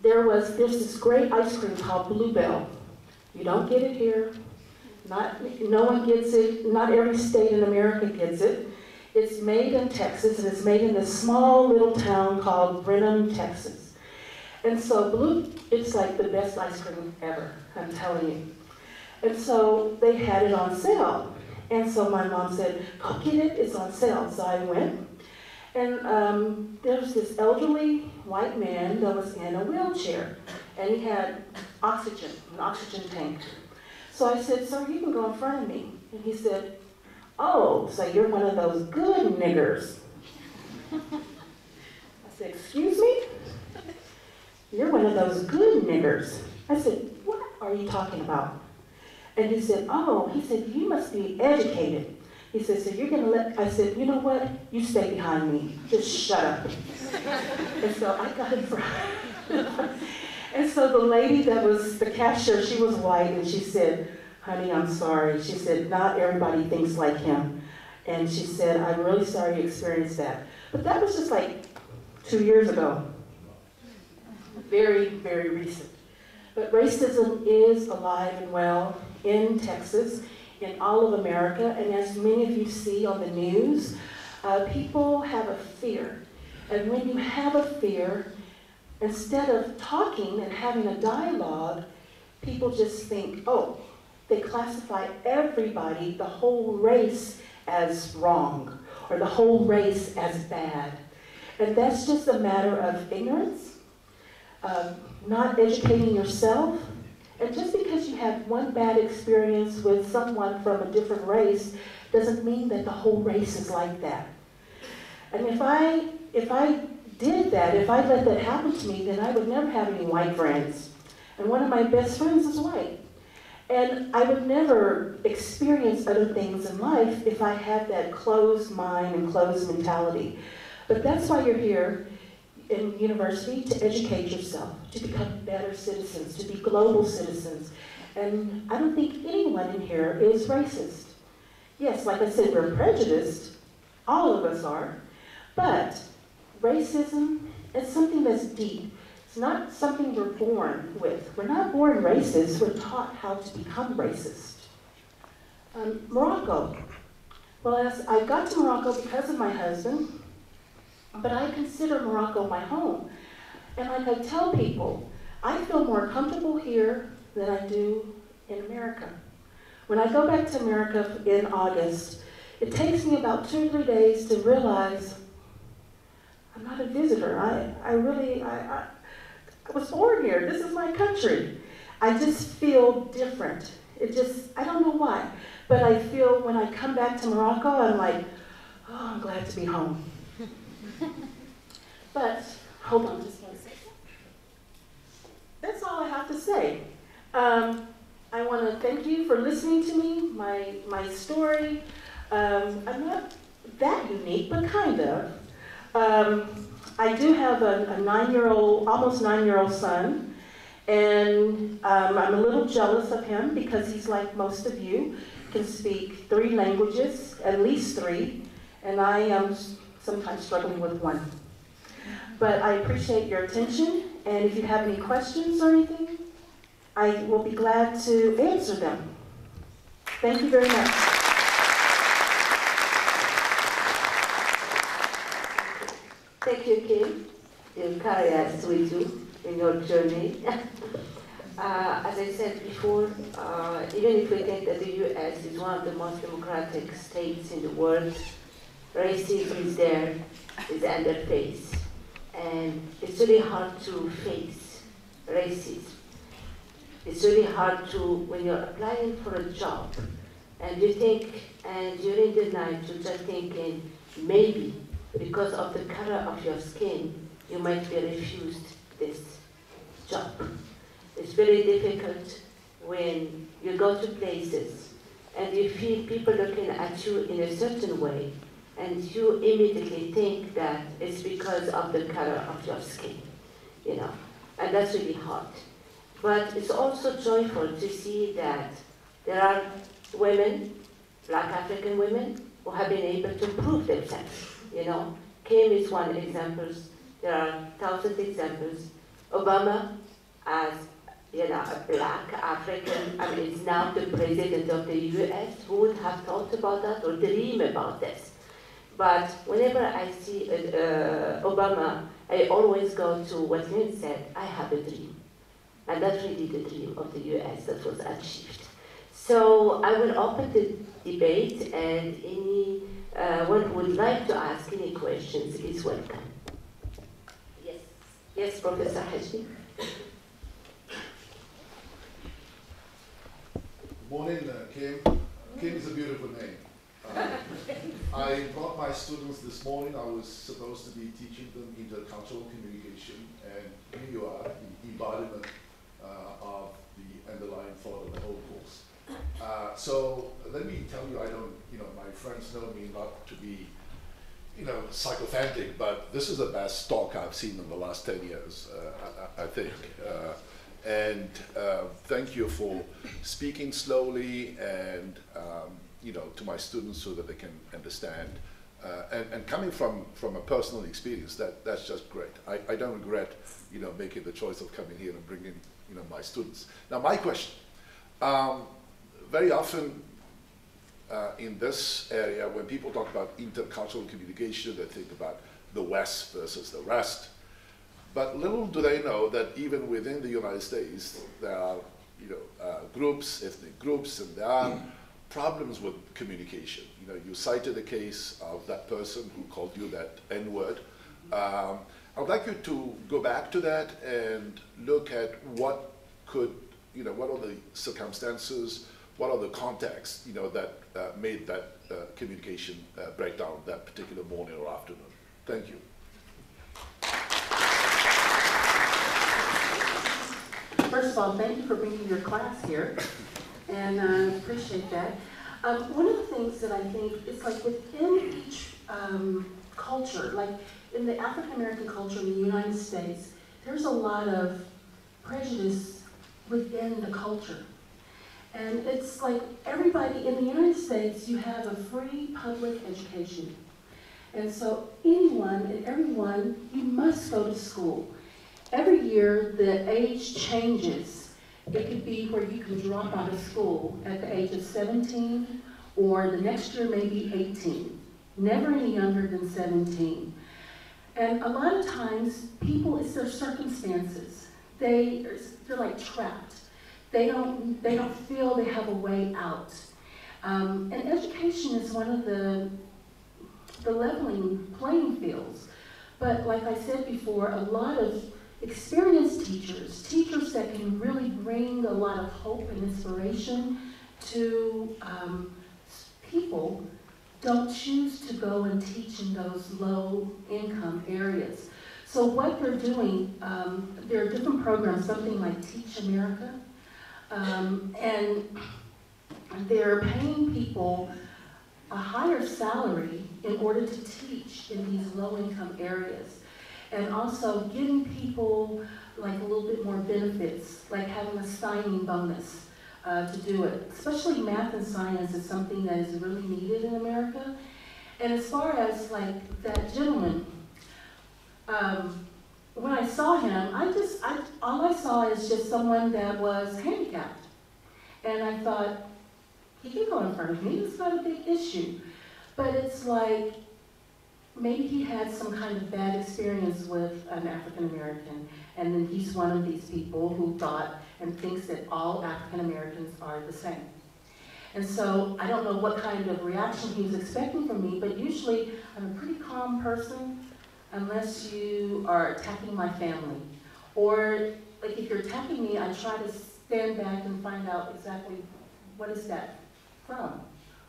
there's this great ice cream called Bluebell. You don't get it here. No one gets it. Not every state in America gets it. It's made in Texas, and it's made in this small little town called Brenham, Texas. And so it's like the best ice cream ever, I'm telling you. And so they had it on sale. And so my mom said, go get it, it's on sale. So I went, and there was this elderly white man that was in a wheelchair, and he had oxygen, an oxygen tank. So I said, sir, you can go in front of me. And he said, oh, so you're one of those good niggers. I said, excuse me? You're one of those good niggers. I said, what are you talking about? And he said, you must be educated. He said, so you're going to I said, you know what? You stay behind me. Just shut up. And so I got in front. And so the lady that was the cashier, she was white, and she said, honey, I'm sorry. She said, not everybody thinks like him. And she said, I'm really sorry you experienced that. But that was just like 2 years ago. Very, very recent. But racism is alive and well in Texas, in all of America, and as many of you see on the news, people have a fear. And when you have a fear, instead of talking and having a dialogue, people just think, oh, they classify everybody, the whole race, as wrong, or the whole race as bad. And that's just a matter of ignorance, not educating yourself. And just because you have one bad experience with someone from a different race doesn't mean that the whole race is like that. And if I did that, if I let that happen to me, then I would never have any white friends. And one of my best friends is white. And I would never experience other things in life if I had that closed mind and closed mentality. But that's why you're here in university, to educate yourself, to become better citizens, to be global citizens. And I don't think anyone in here is racist. Yes, like I said, we're prejudiced. All of us are. But racism is something that's deep. It's not something we're born with. We're not born racist. We're taught how to become racist. Morocco. Well, I got to Morocco because of my husband, but I consider Morocco my home. And like I tell people, I feel more comfortable here than I do in America. When I go back to America in August, it takes me about 2 or 3 days to realize I'm not a visitor. I was born here. This is my country. I just feel different. I don't know why, but I feel when I come back to Morocco, I'm like, oh, I'm glad to be home. But, hold on just one second. That's all I have to say. I want to thank you for listening to me, my story. I'm not that unique, but kind of. I do have a 9-year-old, almost 9-year-old son, and I'm a little jealous of him because he's like most of you, can speak 3 languages, at least 3, and I am sometimes struggling with 1. But I appreciate your attention, and if you have any questions or anything, I will be glad to answer them. Thank you very much. Thank you, Kim. You carry us with you in your journey. As I said before, even if we think that the US is one of the most democratic states in the world, racism is there, is under face. And it's really hard to face racism. It's really hard to, when you're applying for a job, and you think, and during the night you're just thinking, maybe because of the color of your skin, you might be refused this job. It's very difficult when you go to places and you feel people looking at you in a certain way, and you immediately think that it's because of the color of your skin, you know, and that's really hard. But it's also joyful to see that there are women, Black African women, who have been able to prove themselves. You know, Kim is one example. There are 1,000 examples. Obama, as you know, a Black African, is now the president of the US. Who would have thought about that or dream about this? But whenever I see Obama, I always go to what Lynn said, I have a dream. And that's really the dream of the US that was achieved. So I will open the debate, and anyone who would like to ask any questions is welcome. Yes, yes, Professor Haji. Morning, Kim. Kim is a beautiful name. I brought my students this morning. I was supposed to be teaching them intercultural communication, and here you are, the embodiment of the underlying thought of the whole course. So let me tell you, my friends know me not to be, psychophantic, but this is the best talk I've seen in the last 10 years, I think. And thank you for speaking slowly and, to my students so that they can understand. And coming from a personal experience, that's just great. I don't regret, making the choice of coming here and bringing, my students. Now, my question, very often in this area, when people talk about intercultural communication, they think about the West versus the rest. But little do they know that even within the United States, there are, groups, ethnic groups, and there are problems with communication. You cited the case of that person who called you that N-word. I would like you to go back to that and look at what could, what are the circumstances, what are the contexts, that made that communication break down that particular morning or afternoon. Thank you. First of all, thank you for bringing your class here. and I appreciate that. One of the things that I think is like within each culture, like in the African American culture in the United States, there's a lot of prejudice within the culture. And it's like everybody in the United States, you have a free public education. And so anyone and everyone, you must go to school. Every year, the age changes. It could be where you can drop out of school at the age of 17, or the next year maybe 18. Never any younger than 17. And a lot of times, people, it's their circumstances. They're like trapped. They don't feel they have a way out. And education is one of the leveling playing fields. But like I said before, a lot of experienced teachers that can really bring a lot of hope and inspiration to people, don't choose to go and teach in those low-income areas. So what they're doing, there are different programs, something like Teach America, and they're paying people a higher salary in order to teach in these low-income areas. And also giving people like a little bit more benefits, like having a signing bonus to do it. Especially math and science is something that is really needed in America. And as far as like that gentleman, when I saw him, all I saw is just someone that was handicapped. And I thought, he can go in front of me, it's not a big issue. But it's like, maybe he had some kind of bad experience with an African American, and then he's one of these people who thought and thinks that all African Americans are the same. And so I don't know what kind of reaction he was expecting from me, but usually I'm a pretty calm person unless you are attacking my family. Or like if you're attacking me, I try to stand back and find out exactly what is that from?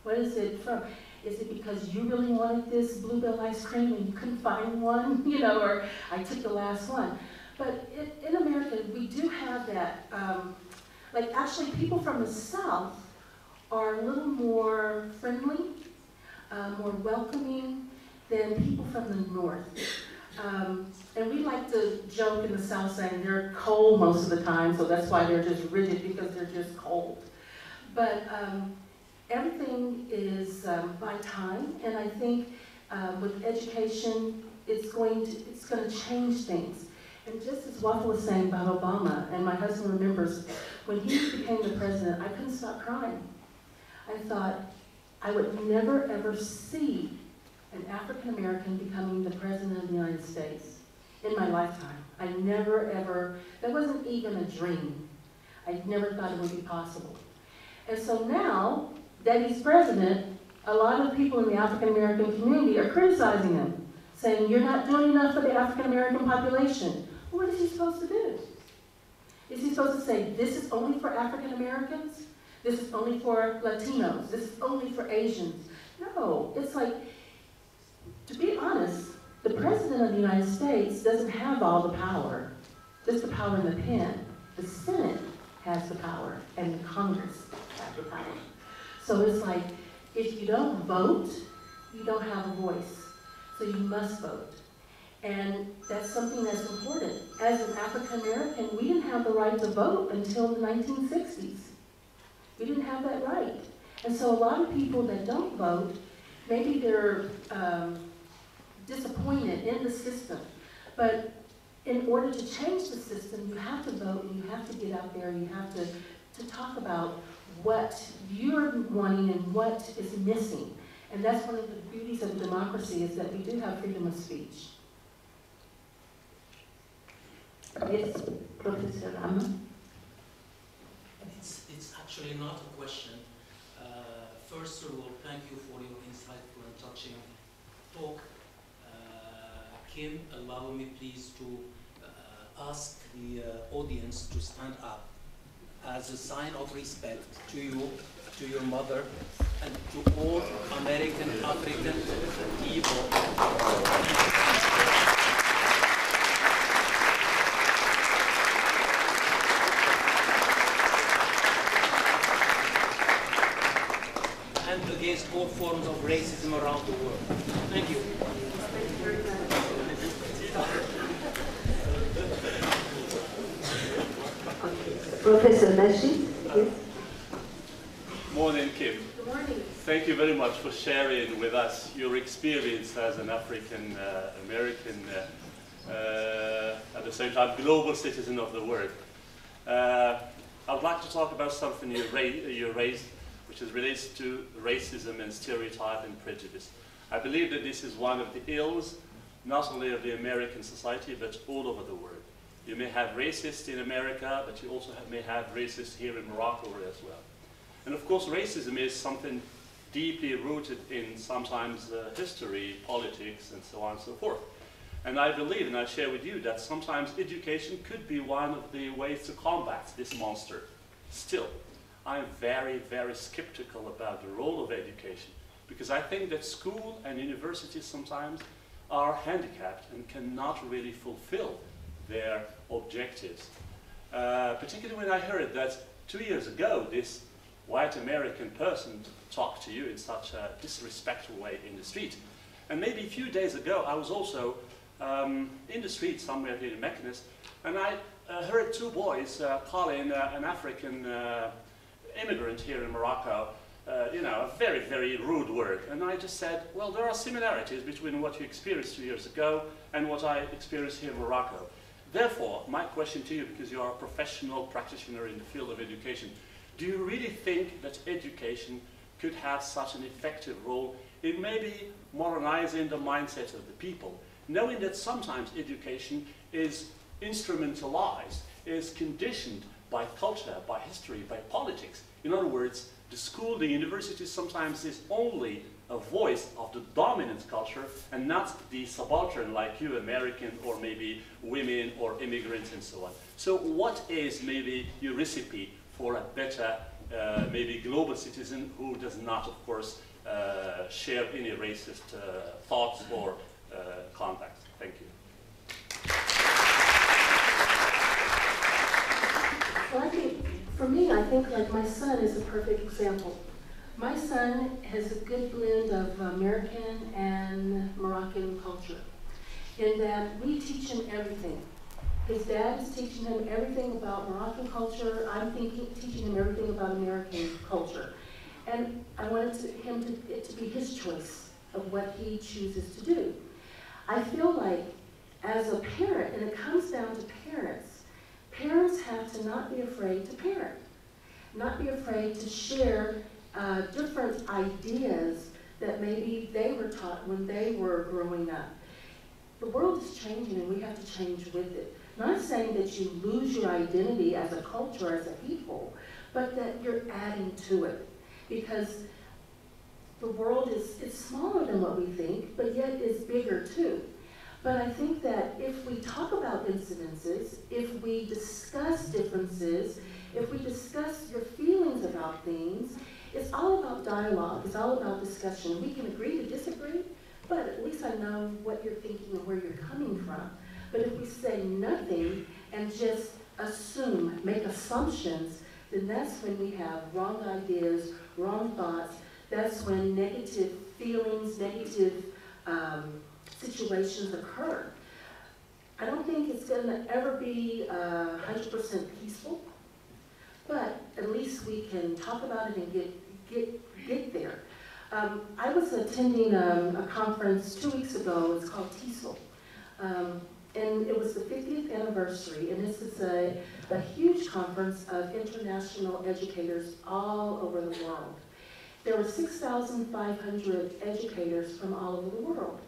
What is it from? Is it because you really wanted this Bluebell ice cream and you couldn't find one, you know, or I took the last one? But in America, we do have that, like actually people from the South are a little more friendly, more welcoming than people from the North. And we like to joke in the South saying they're cold most of the time, so that's why they're just rigid, because they're just cold. But everything is by time, and I think with education, it's going to change things. And just as Wafa was saying about Obama, and my husband remembers, when he became the president, I couldn't stop crying. I thought I would never ever see an African American becoming the president of the United States in my lifetime. I never ever, that wasn't even a dream. I never thought it would be possible. And so now that he's president, a lot of people in the African American community are criticizing him, saying, you're not doing enough for the African American population. What is he supposed to do? Is he supposed to say, this is only for African Americans? This is only for Latinos? This is only for Asians? No, it's like, to be honest, the President of the United States doesn't have all the power, just the power in the pen. The Senate has the power, and the Congress has the power. So it's like, if you don't vote, you don't have a voice. So you must vote. And that's something that's important. As an African American, we didn't have the right to vote until the 1960s. We didn't have that right. And so a lot of people that don't vote, maybe they're disappointed in the system. But in order to change the system, you have to vote, and you have to get out there, and you have to talk about what you're wanting and what is missing. And that's one of the beauties of democracy, is that we do have freedom of speech. Yes, Professor Rama? It's actually not a question. First of all, thank you for your insightful and touching talk. Kim, allow me please to ask the audience to stand up as a sign of respect to you, to your mother, and to all American African people. Professor Nasheed. Yes. Morning, Kim. Good morning. Thank you very much for sharing with us your experience as an African American, at the same time global citizen of the world. I'd like to talk about something you raised, which is related to racism and stereotype and prejudice. I believe that this is one of the ills, not only of the American society, but all over the world. You may have racists in America, but you also may have racists here in Morocco as well. And of course, racism is something deeply rooted in sometimes history, politics, and so on and so forth. And I believe, and I share with you, that sometimes education could be one of the ways to combat this monster. Still, I'm very, very skeptical about the role of education, because I think that school and universities sometimes are handicapped and cannot really fulfill their objectives. Particularly when I heard that 2 years ago, this white American person talked to you in such a disrespectful way in the street. And maybe a few days ago, I was also in the street somewhere here in Mechanis, and I heard two boys calling an African immigrant here in Morocco, you know, a very, very rude word. And I just said, well, there are similarities between what you experienced 2 years ago and what I experienced here in Morocco. Therefore, my question to you, because you are a professional practitioner in the field of education, do you really think that education could have such an effective role in maybe modernizing the mindset of the people, knowing that sometimes education is instrumentalized, is conditioned by culture, by history, by politics? In other words, the school, the university sometimes is only a voice of the dominant culture and not the subaltern like you, American, or maybe women or immigrants and so on. So what is maybe your recipe for a better, maybe global citizen who does not, of course, share any racist thoughts or contacts? Thank you. Well, I think, for me, I think like my son is a perfect example. My son has a good blend of American and Moroccan culture, in that we teach him everything. His dad is teaching him everything about Moroccan culture. I'm teaching him everything about American culture. And I wanted it to be his choice of what he chooses to do. I feel like, as a parent, and it comes down to parents, parents have to not be afraid to parent, not be afraid to share different ideas that maybe they were taught when they were growing up. The world is changing and we have to change with it. Not saying that you lose your identity as a culture, as a people, but that you're adding to it. Because the world is smaller than what we think, but yet is bigger too. But I think that if we talk about incidences, if we discuss differences, if we discuss your feelings about things, it's all about dialogue, it's all about discussion. We can agree to disagree, but at least I know what you're thinking and where you're coming from. But if we say nothing and just assume, make assumptions, then that's when we have wrong ideas, wrong thoughts. That's when negative feelings, negative situations occur. I don't think it's going to ever be 100% peaceful, but at least we can talk about it and get there. I was attending a conference 2 weeks ago. It's called TESOL. And it was the 50th anniversary, and this is a huge conference of international educators all over the world. There were 6,500 educators from all over the world.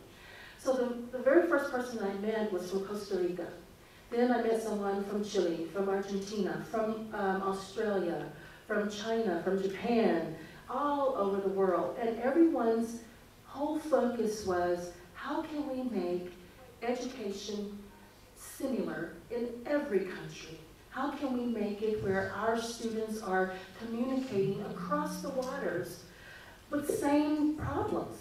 So the very first person I met was from Costa Rica. Then I met someone from Chile, from Argentina, from Australia, from China, from Japan, all over the world. And everyone's whole focus was, how can we make education similar in every country? How can we make it where our students are communicating across the waters with the same problems?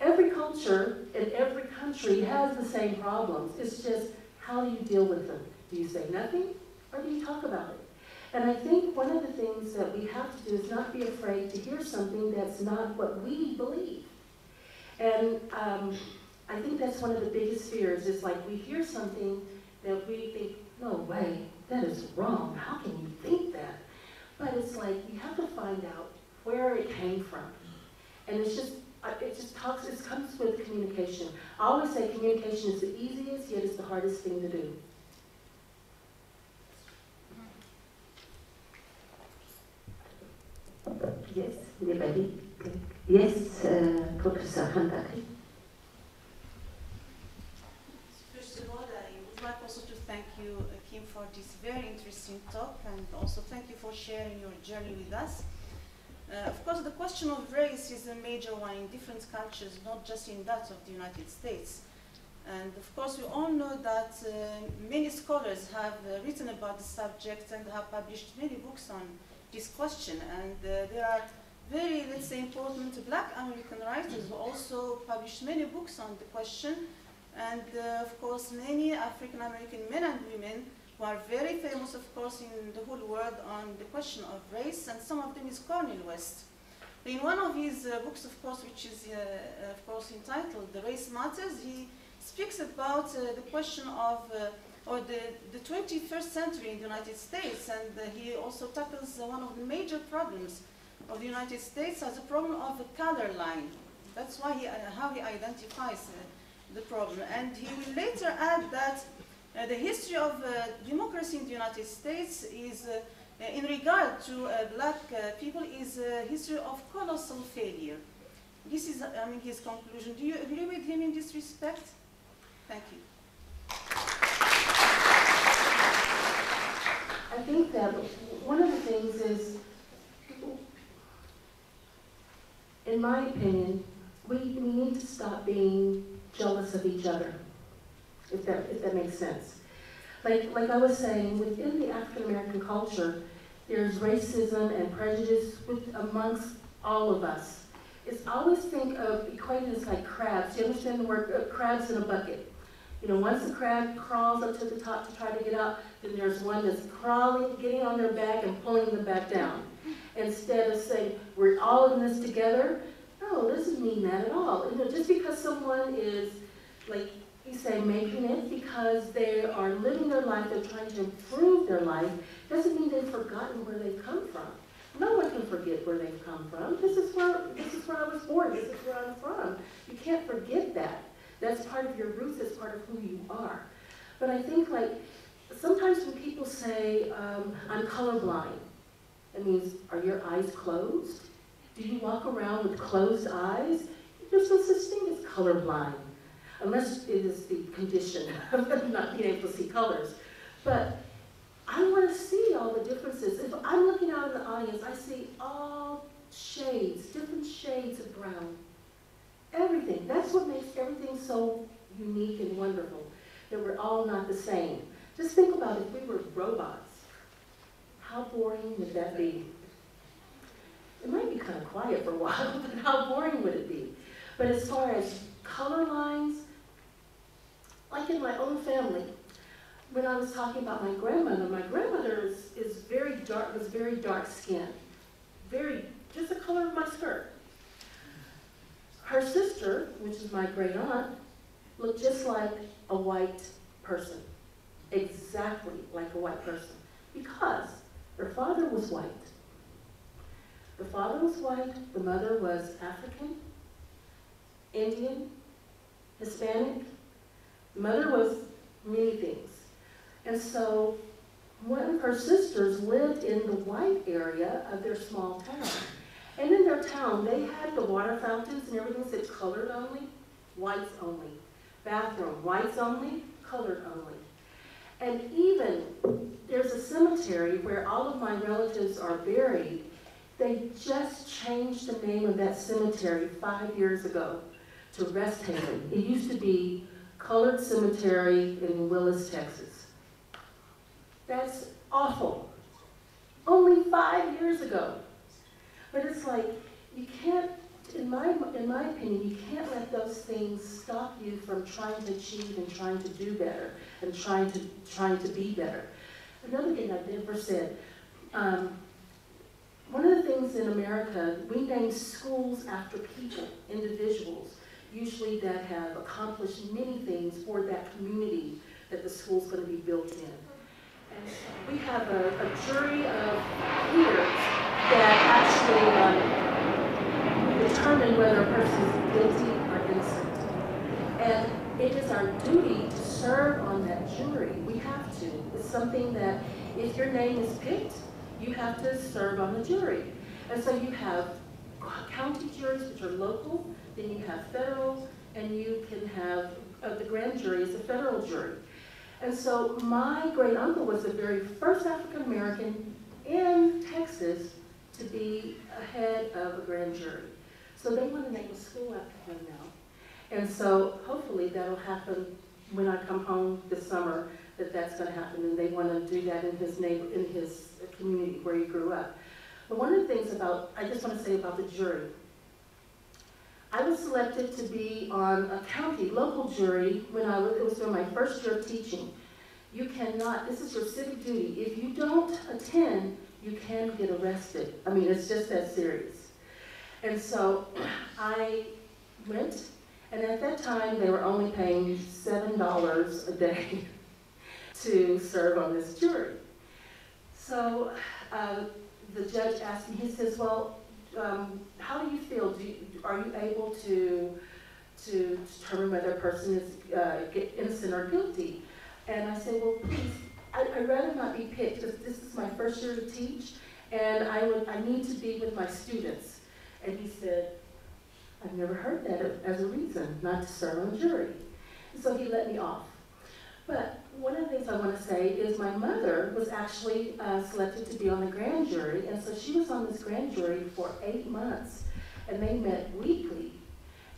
Every culture in every country has the same problems. It's just, how do you deal with them? Do you say nothing, or do you talk about it? And I think one of the things that we have to do is not be afraid to hear something that's not what we believe. And I think that's one of the biggest fears, is like we hear something that we think, no way, that is wrong. How can you think that? But it's like, you have to find out where it came from. And it comes with communication. I always say communication is the easiest, yet it's the hardest thing to do. Yes, anybody? Okay. Yes, Professor Kymberly. First of all, I would like also to thank you, Kim, for this very interesting talk, and also thank you for sharing your journey with us. Of course, the question of race is a major one in different cultures, not just in that of the United States. And of course, we all know that many scholars have written about the subject and have published many books on this question. And there are very, let's say, important Black American writers who also published many books on the question. And of course, many African American men and women who are very famous, of course, in the whole world on the question of race, and some of them is Cornel West. In one of his books, of course, which is, of course, entitled The Race Matters, he speaks about the question of, or the 21st century in the United States, and he also tackles one of the major problems of the United States as a problem of the color line. That's why how he identifies the problem. And he will later add that the history of democracy in the United States is, in regard to Black people, is a history of colossal failure. This is, I mean, his conclusion. Do you agree with him in this respect? Thank you. I think that one of the things is, in my opinion, we need to stop being jealous of each other, if that makes sense. Like I was saying, within the African American culture, there's racism and prejudice amongst all of us. It's I always think of equating this like crabs. You understand the word crabs in a bucket? You know, once the crab crawls up to the top to try to get out, then there's one that's crawling, getting on their back and pulling them back down. Instead of saying, we're all in this together, no, this doesn't mean that at all. You know, just because someone is, like you say, making it because they are living their life, they're trying to improve their life, doesn't mean they've forgotten where they've come from. No one can forget where they've come from. This is where I was born, this is where I'm from. You can't forget that. That's part of your roots, that's part of who you are. But I think, like, sometimes when people say, I'm colorblind, that means, are your eyes closed? Do you walk around with closed eyes? There's no such thing as colorblind, unless it is the condition of not being able to see colors. But I want to see all the differences. If I'm looking out in the audience, I see all shades, different shades of brown. Everything. That's what makes everything so unique and wonderful, that we're all not the same. Just think about if we were robots. How boring would that be? It might be kind of quiet for a while, but how boring would it be? But as far as color lines, like in my own family, when I was talking about my grandmother is very dark, was very dark skinned. Just the color of my skirt. Her sister, which is my great aunt, looked just like a white person. Exactly like a white person. Because her father was white. The father was white, the mother was African, Indian, Hispanic. The mother was many things. And so one of her sisters lived in the white area of their small town. And in their town, they had the water fountains and everything said colored only, whites only. Bathroom, whites only, colored only. And even, there's a cemetery where all of my relatives are buried. They just changed the name of that cemetery 5 years ago to Rest Haven. It used to be Colored Cemetery in Willis, Texas. That's awful. Only 5 years ago. But it's like, you can't, in my opinion, you can't let those things stop you from trying to achieve and trying to do better and trying to be better. Another thing I never said, one of the things in America, we name schools after people, individuals, usually that have accomplished many things for that community that the school's going to be built in. We have a jury of peers that actually determine whether a person is guilty or innocent. And it is our duty to serve on that jury. We have to. It's something that if your name is picked, you have to serve on the jury. And so you have county juries, which are local, then you have federal, and you can have, the grand jury is a federal jury. And so my great uncle was the very first African American in Texas to be head of a grand jury. So they want to name a school after him now. And so hopefully that'll happen when I come home this summer, that's going to happen, and they want to do that in his community where he grew up. But one of the things I just want to say about the jury. I was selected to be on a county local jury when it was during my first year of teaching. You cannot, this is your civic duty. If you don't attend, you can get arrested. I mean, it's just that serious. And so I went, and at that time they were only paying $7 a day to serve on this jury. So the judge asked me, he says, well, how do you feel? Are you able to determine whether a person is innocent or guilty? And I said, well, please, I'd rather not be picked, because this is my first year to teach, and I need to be with my students. And he said, I've never heard that as a reason not to serve on a jury. And so he let me off. But one of the things I want to say is my mother was actually selected to be on the grand jury, and so she was on this grand jury for 8 months, and they met weekly,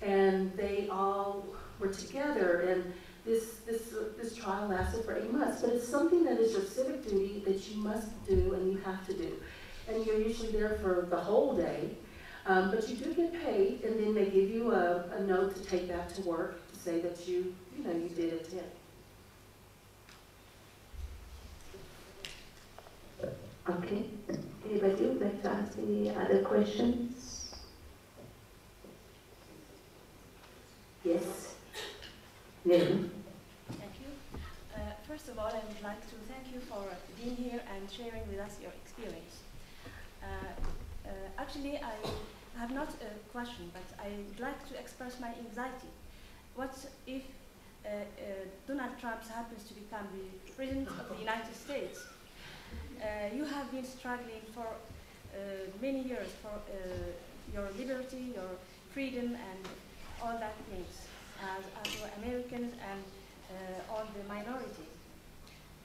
and they all were together, and this trial lasted for 8 months. But it's something that is your civic duty that you must do and you have to do, and you're usually there for the whole day, but you do get paid, and then they give you a note to take back to work to say that you did attend. Okay. Anybody would like to ask any other questions? Yes. Name. Thank you. First of all, I would like to thank you for being here and sharing with us your experience. Actually, I have not a question, but I would like to express my anxiety. What if Donald Trump happens to become the President of the United States? You have been struggling for many years for your liberty, your freedom, and all that things as Afro-Americans and all the minorities.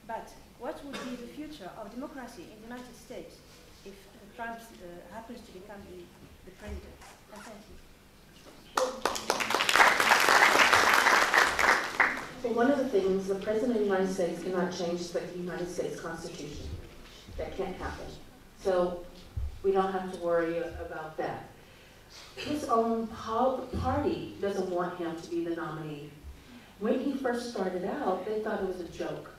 But what would be the future of democracy in the United States if Trump happens to become the president? Thank you. Well, one of the things, the President of the United States cannot change the United States Constitution. That can't happen. So we don't have to worry about that. His own party doesn't want him to be the nominee. When he first started out, they thought it was a joke.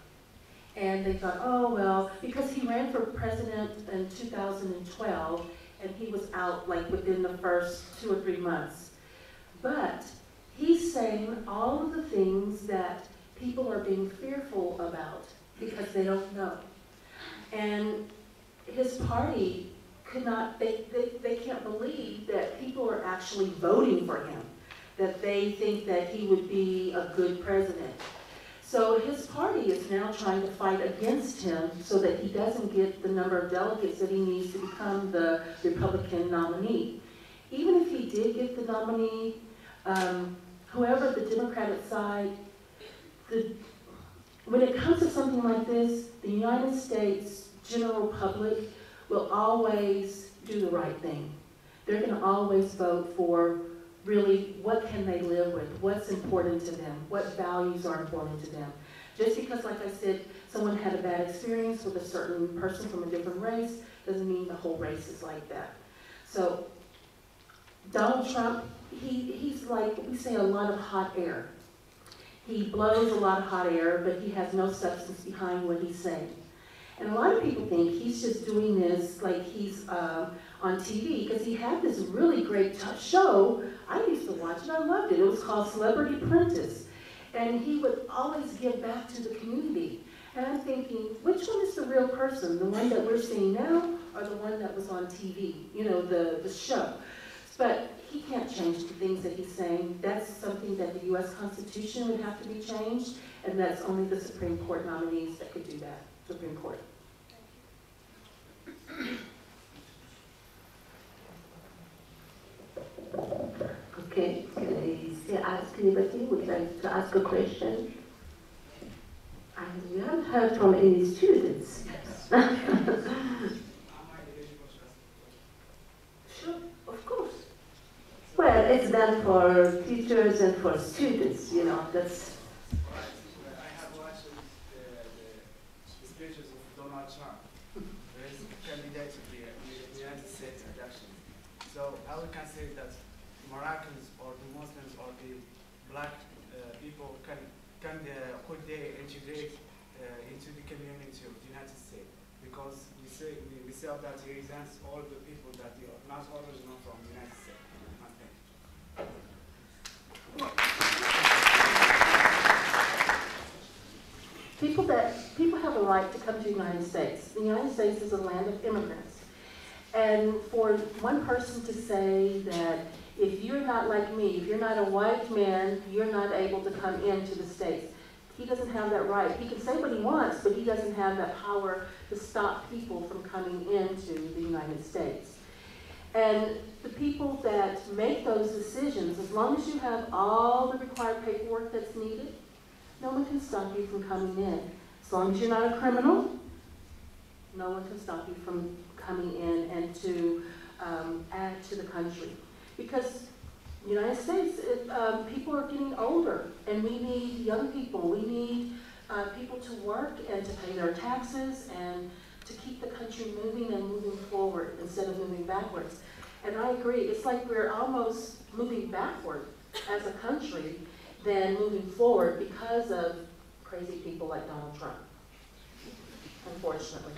And they thought, oh, well, because he ran for president in 2012, and he was out like within the first 2 or 3 months. But he's saying all of the things that people are being fearful about because they don't know. And his party could not, they can't believe that people are actually voting for him, that they think that he would be a good president. So his party is now trying to fight against him so that he doesn't get the number of delegates that he needs to become the Republican nominee. Even if he did get the nominee, whoever the Democratic side, when it comes to something like this, the United States general public will always do the right thing. They're going to always vote for really what can they live with, what's important to them, what values are important to them. Just because, like I said, someone had a bad experience with a certain person from a different race doesn't mean the whole race is like that. So Donald Trump, he's like, we say, a lot of hot air. He blows a lot of hot air, but he has no substance behind what he's saying. And a lot of people think he's just doing this like he's on TV, because he had this really great show. I used to watch it, I loved it. It was called Celebrity Apprentice. And he would always give back to the community. And I'm thinking, which one is the real person? The one that we're seeing now, or the one that was on TV, you know, the show? But he can't change the things that he's saying. That's something that the U.S. Constitution would have to be changed, and that's only the Supreme Court nominees that could do that, Supreme Court. Okay, ask anybody would like to ask a question? And we haven't heard from any students. Sure, of course. Well, it's done for teachers and for students, you know, that's... I have watched the speeches of Donald Trump, as candidate to the United States election. So I would consider that Moroccans or the Muslims or the black people could they integrate into the community of the United States, because we say that he represents all the people that they are not original from the United States. People have a right to come to the United States. The United States is a land of immigrants. And for one person to say that if you're not like me, if you're not a white man, you're not able to come into the States. He doesn't have that right. He can say what he wants, but he doesn't have that power to stop people from coming into the United States. And the people that make those decisions, as long as you have all the required paperwork that's needed, no one can stop you from coming in. As long as you're not a criminal, no one can stop you from coming in and to add to the country. Because the United States, people are getting older, and we need young people. We need people to work and to pay their taxes and to keep the country moving and moving forward instead of moving backwards. And I agree, it's like we're almost moving backward as a country than moving forward because of crazy people like Donald Trump, unfortunately.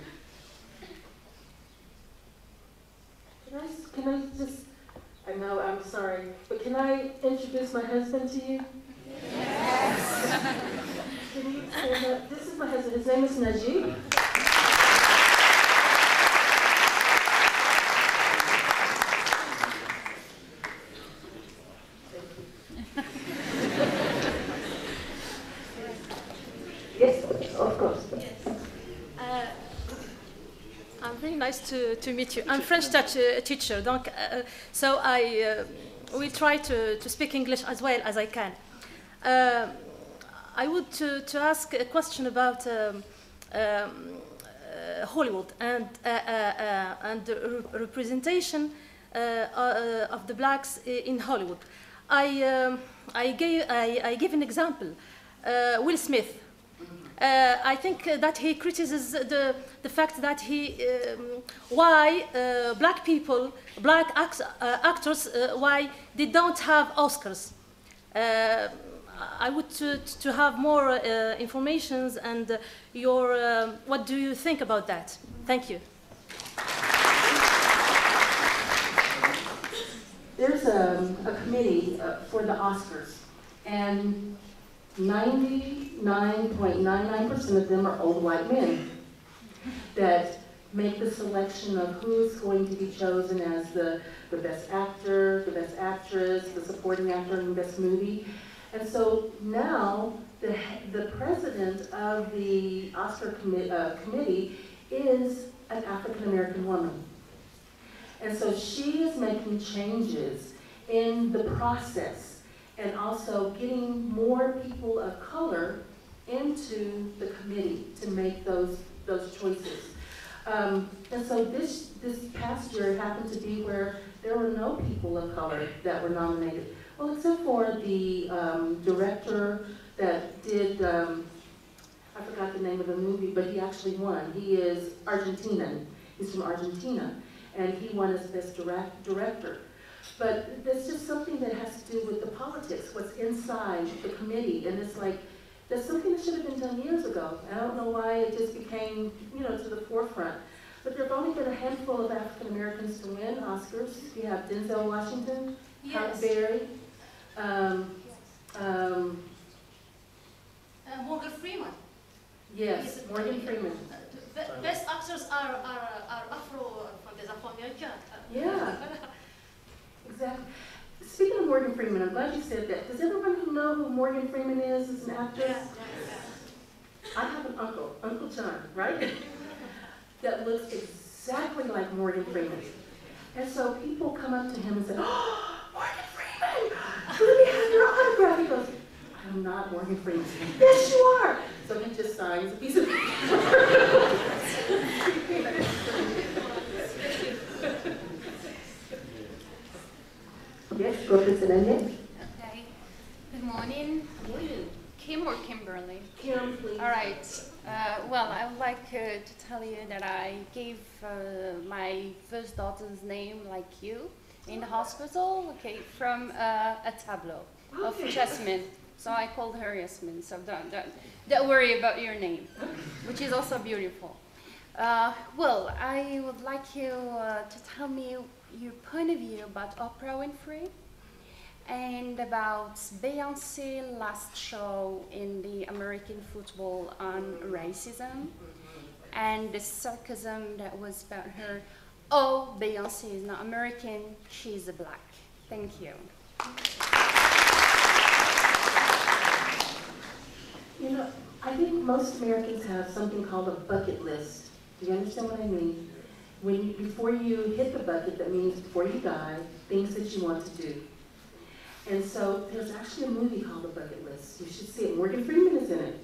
Can I just, I know, I'm sorry, but can I introduce my husband to you? Yes. Can you stand up? This is my husband. His name is Najib. Yes, of course. I'm very nice to meet you. I'm French teacher, donc, so I will try to speak English as well as I can. I would to ask a question about Hollywood and the representation of the blacks in Hollywood. I give an example. Will Smith. I think that he criticizes the fact that why black people, black actors, why they don't have Oscars. I would to have more information and your what do you think about that? Thank you. There's a committee for the Oscars, and 99.99% of them are old white men that make the selection of who's going to be chosen as the best actor, the best actress, the supporting actor in the best movie. And so now the president of the Oscar committee is an African-American woman. And so she is making changes in the process and also getting more people of color into the committee to make those choices. And so this past year happened to be where there were no people of color that were nominated. Well, except for the director that did, I forgot the name of the movie, but he actually won. He is Argentinian. He's from Argentina, and he won as best director. But there's just something that has to do with the politics, what's inside the committee, and it's like, that's something that should have been done years ago. I don't know why it just became, to the forefront. But there have only been a handful of African Americans to win Oscars. You have Denzel Washington, Halle Berry, Morgan Freeman. Yes, Morgan Freeman. Best actors are Afro from the afro-américaines. Yeah, exactly. Speaking of Morgan Freeman, I'm glad you said that. Does everyone who know who Morgan Freeman is as an actress? I have an uncle, Uncle John, right? That looks exactly like Morgan Freeman. And so people come up to him and say, "Oh, Morgan Freeman, let me have your autograph." He goes, "I'm not Morgan Freeman." "Yes, you are." So he just signs a piece of paper. Yes, Professor Daniel. Okay. Good morning. Good morning. Kim or Kimberly? Kim, please. All right. Well, I would like to tell you that I gave my first daughter's name, like you, in the hospital, okay, from a tableau of Jasmine. So I called her Yasmin. So don't worry about your name, which is also beautiful. Well, I would like you to tell me your point of view about Oprah Winfrey and about Beyonce's last show in the American football on racism and the sarcasm that was about her. Oh, Beyonce is not American, she's a black. Thank you. You know, I think most Americans have something called a bucket list. Do you understand what I mean? Before you hit the bucket, that means before you die, things that you want to do. And so there's actually a movie called The Bucket List. You should see it. Morgan Freeman is in it.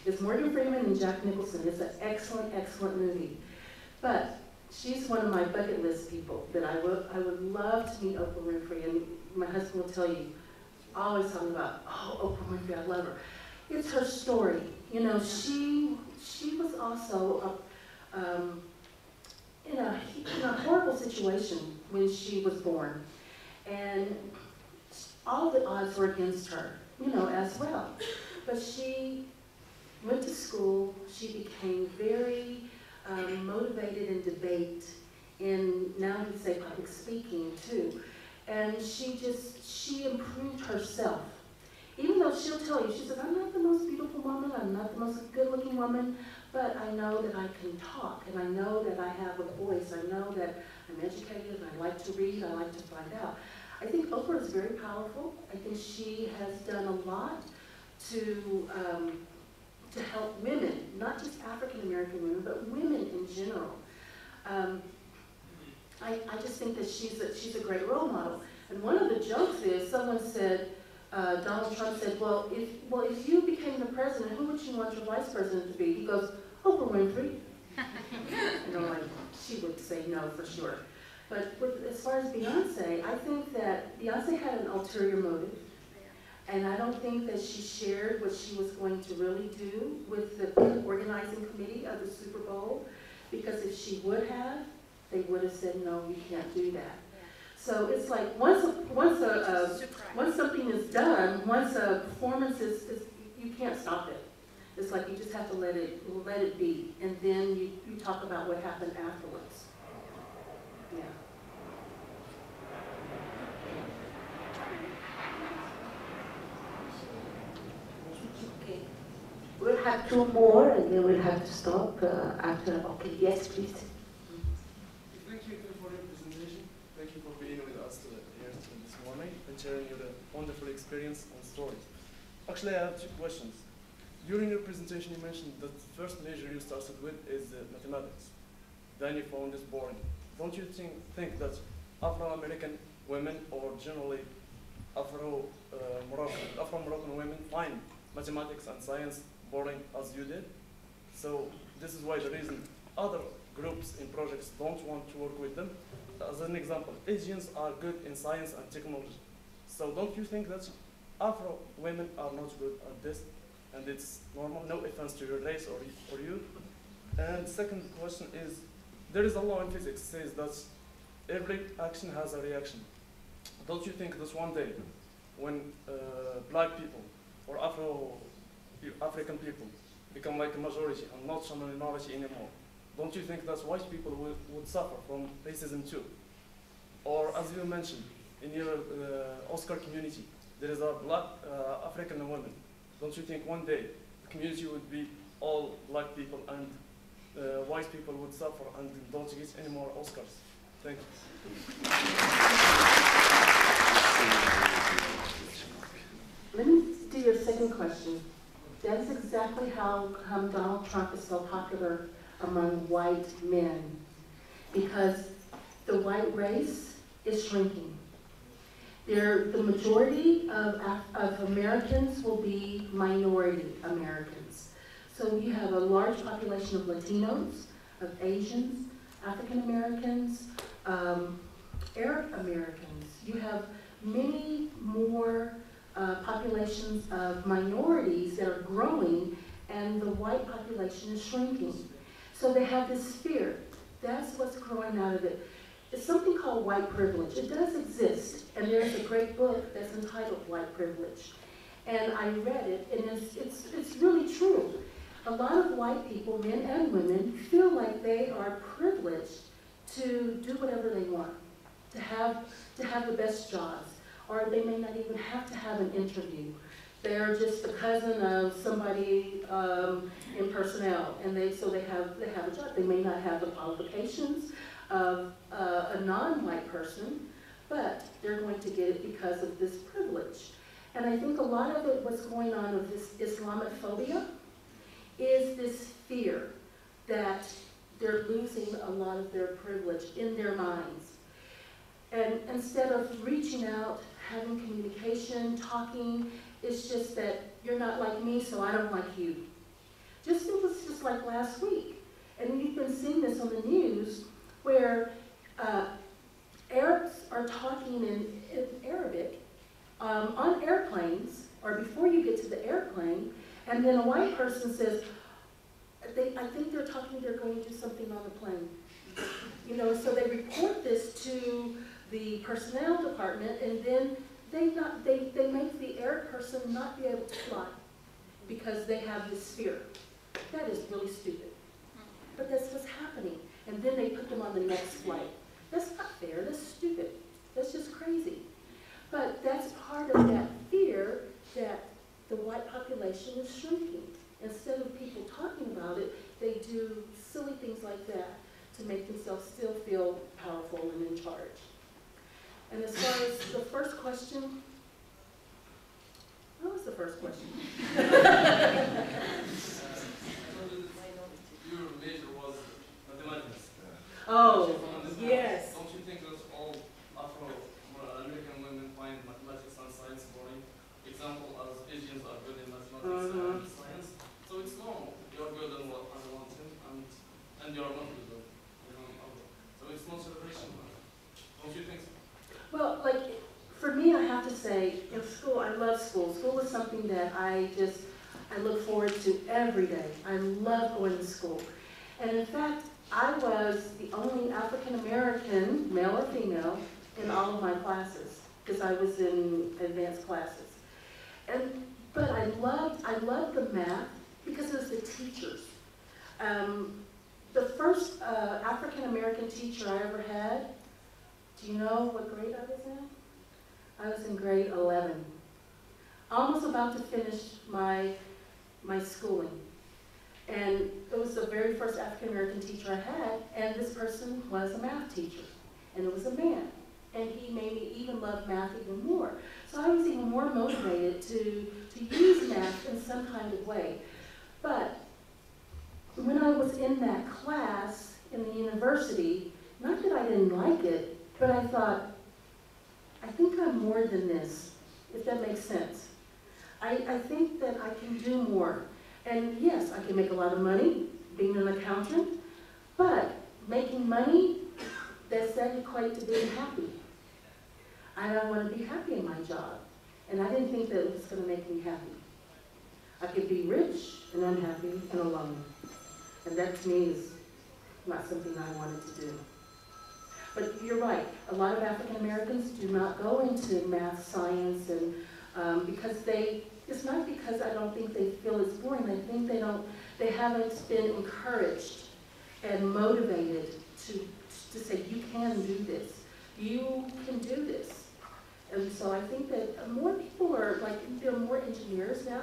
It's Morgan Freeman and Jack Nicholson. It's an excellent, excellent movie. But she's one of my bucket list people that I would love to meet Oprah Winfrey. And my husband will tell you, always talking about, oh, Oprah Winfrey, I love her. It's her story. You know, she was also in a horrible situation when she was born. And all the odds were against her, you know, as well. But she went to school. She became very motivated in debate, in, now we say, public speaking too. And she improved herself. Even though she'll tell you, she says, I'm not the most beautiful woman, I'm not the most good-looking woman, but I know that I can talk, and I know that I have a voice. I know that I'm educated, and I like to read, I like to find out. I think Oprah is very powerful. I think she has done a lot to help women, not just African-American women, but women in general. I just think that she's a great role model. And one of the jokes is, someone said, Donald Trump said, well, if you became the president, who would you want your vice president to be? He goes, Oprah Winfrey. You know, like, she would say no for sure. But as far as Beyonce, I think that Beyonce had an ulterior motive. And I don't think that she shared what she was going to really do with the organizing committee of the Super Bowl. Because if she would have, they would have said, no, we can't do that. So it's like once something is done, once a performance is, you can't stop it. It's like you just have to let it be, and then you talk about what happened afterwards. Yeah. Okay. We'll have two more, and then we'll have to stop after. Okay. Yes, please. Thank you for your presentation. Thank you for being with us here this morning and sharing your wonderful experience and story. Actually, I have two questions. During your presentation, you mentioned that the first major you started with is mathematics. Then you found this boring. Don't you think that Afro-American women, or generally Afro-Moroccan women, find mathematics and science boring as you did? So this is why the reason other groups in projects don't want to work with them. As an example, Asians are good in science and technology. So don't you think that Afro women are not good at this? And it's normal, no offense to your race or you. And second question is, there is a law in physics says that every action has a reaction. Don't you think that one day, when black people or African people become like a majority and not a minority anymore, don't you think that white people would suffer from racism too? Or as you mentioned, in your Oscar community, there is a black African woman. Don't you think one day the community would be all black people and white people would suffer and don't get any more Oscars. Thank you. Let me do your second question. That is exactly how come Donald Trump is so popular among white men, because the white race is shrinking. The majority of Americans will be minority Americans. So you have a large population of Latinos, of Asians, African Americans, Arab Americans. You have many more populations of minorities that are growing, and the white population is shrinking. So they have this fear. That's what's growing out of it. It's something called white privilege. It does exist, and there's a great book that's entitled White Privilege. And I read it, and it's really true. A lot of white people, men and women, feel like they are privileged to do whatever they want, to have the best jobs, or they may not even have to have an interview. They're just the cousin of somebody in personnel, and so they have a job. They may not have the qualifications of a non-white person, but they're going to get it because of this privilege. And I think a lot of it, what's going on with this Islamophobia, is this fear that they're losing a lot of their privilege in their minds. And instead of reaching out, having communication, talking, it's just that you're not like me, so I don't like you. It was just like last week. And you've been seeing this on the news, where Arabs are talking in Arabic on airplanes, or before you get to the airplane, and then a white person says, I think they're going to do something on the plane. You know, so they report this to the personnel department, and then they make the Arab person not be able to fly because they have this fear. That is really stupid. But that's what's happening. And then they put them on the next flight. That's not fair, that's stupid. That's just crazy. But that's part of that fear that the white population is shrinking. Instead of people talking about it, they do silly things like that to make themselves still feel powerful and in charge. And as far as the first question, what was the first question? Your major was mathematics. Oh, yes. Don't you think that all Afro-American women find mathematics and science boring? Example, as Asians are good in mathematics and science. So it's normal. You're good in what I want and you're not good in other. So it's not celebration. Don't you think so? Well, like, for me, I have to say, in school, I love school. School is something that I look forward to every day. I love going to school. And in fact, I was the only African-American, male or female, in all of my classes, because I was in advanced classes. But I loved the math because it was the teachers. The first African-American teacher I ever had, do you know what grade I was in? I was in grade 11. Almost about to finish my schooling. And it was the very first African-American teacher I had, and this person was a math teacher, and it was a man. And he made me even love math even more. So I was even more motivated to use math in some kind of way. But when I was in that class in the university, not that I didn't like it, but I thought, I think I'm more than this, if that makes sense. I think that I can do more. And yes, I can make a lot of money being an accountant, but making money, does that equate to being happy? I don't want to be happy in my job. And I didn't think that it was going to make me happy. I could be rich and unhappy and alone. And that to me is not something I wanted to do. But you're right, a lot of African Americans do not go into math, science, and because it's not because I don't think they feel it's boring. I think they haven't been encouraged and motivated to say, you can do this. You can do this. And so I think that more people are, like, there are more engineers now.